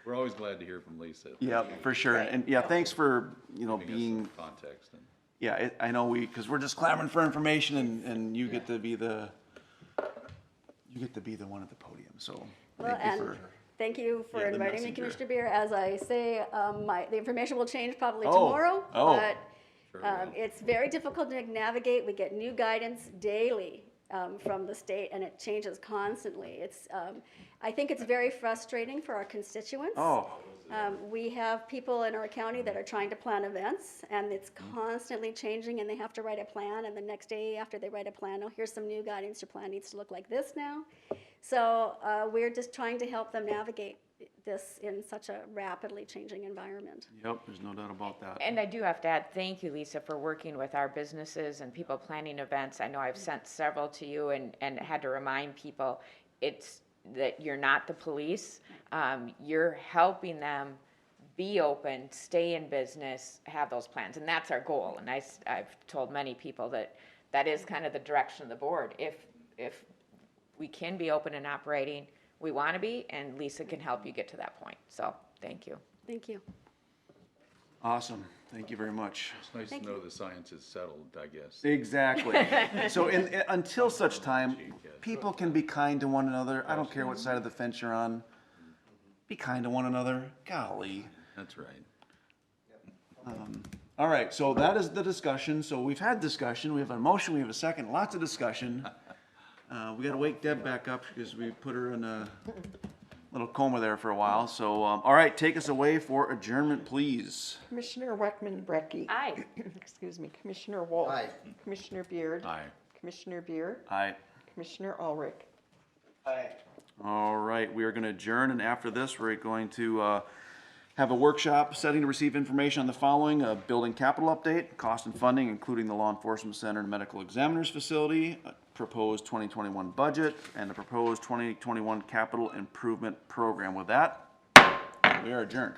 We're always glad to hear from Lisa. Yeah, for sure. And yeah, thanks for, you know, Giving us being, some context and. yeah, I know because we're just clamoring for information and you get to be the one at the podium, so Well, thank you and for. thank you for Yeah, the inviting me, messenger. Commissioner Beer. As I say, the information will change probably Oh, tomorrow, oh. but Sure will. it's very difficult to navigate. We get new guidance daily from the state, and it changes constantly. I think it's very frustrating for our constituents. Oh, We have people in our county that are trying to plan events, and it's constantly changing, and they have to write a plan, and the next day after they write a plan, oh, here's some new guidance, your plan needs to look like this now. So we're just trying to help them navigate this in such a rapidly changing environment. Yep, there's no doubt about that. And I do have to add, thank you, Lisa, for working with our businesses and people planning events. I know I've sent several to you and had to remind people, it's that you're not the police. You're helping them be open, stay in business, have those plans. And that's our goal. And I've told many people that is kind of the direction of the board. If we can be open and operating, we want to be, and Lisa can help you get to that point. So, thank you. Thank you. Awesome, thank you very much. It's nice Thank to know the science is settled, I guess. Exactly. So until such time, people can be kind to one another. I don't care what side of the fence you're on. Be kind to one another. Golly. That's right. All right, so that is the discussion. So we've had discussion, we have a motion, we have a second, lots of discussion. We gotta wake Deb back up because we put her in a little coma there for a while. So, all right, take us away for adjournment, please. Commissioner Weckman-Brecky. Aye. Excuse me, Commissioner Wolf. Aye. Commissioner Beard. Aye. Commissioner Beer. Aye. Commissioner Ulrich. Aye. All right, we are gonna adjourn, and after this, we're going to have a workshop setting to receive information on the following: a building capital update, cost and funding, including the law enforcement center and medical examiner's facility, a proposed 2021 budget, and a proposed 2021 capital improvement program. With that, we are adjourned.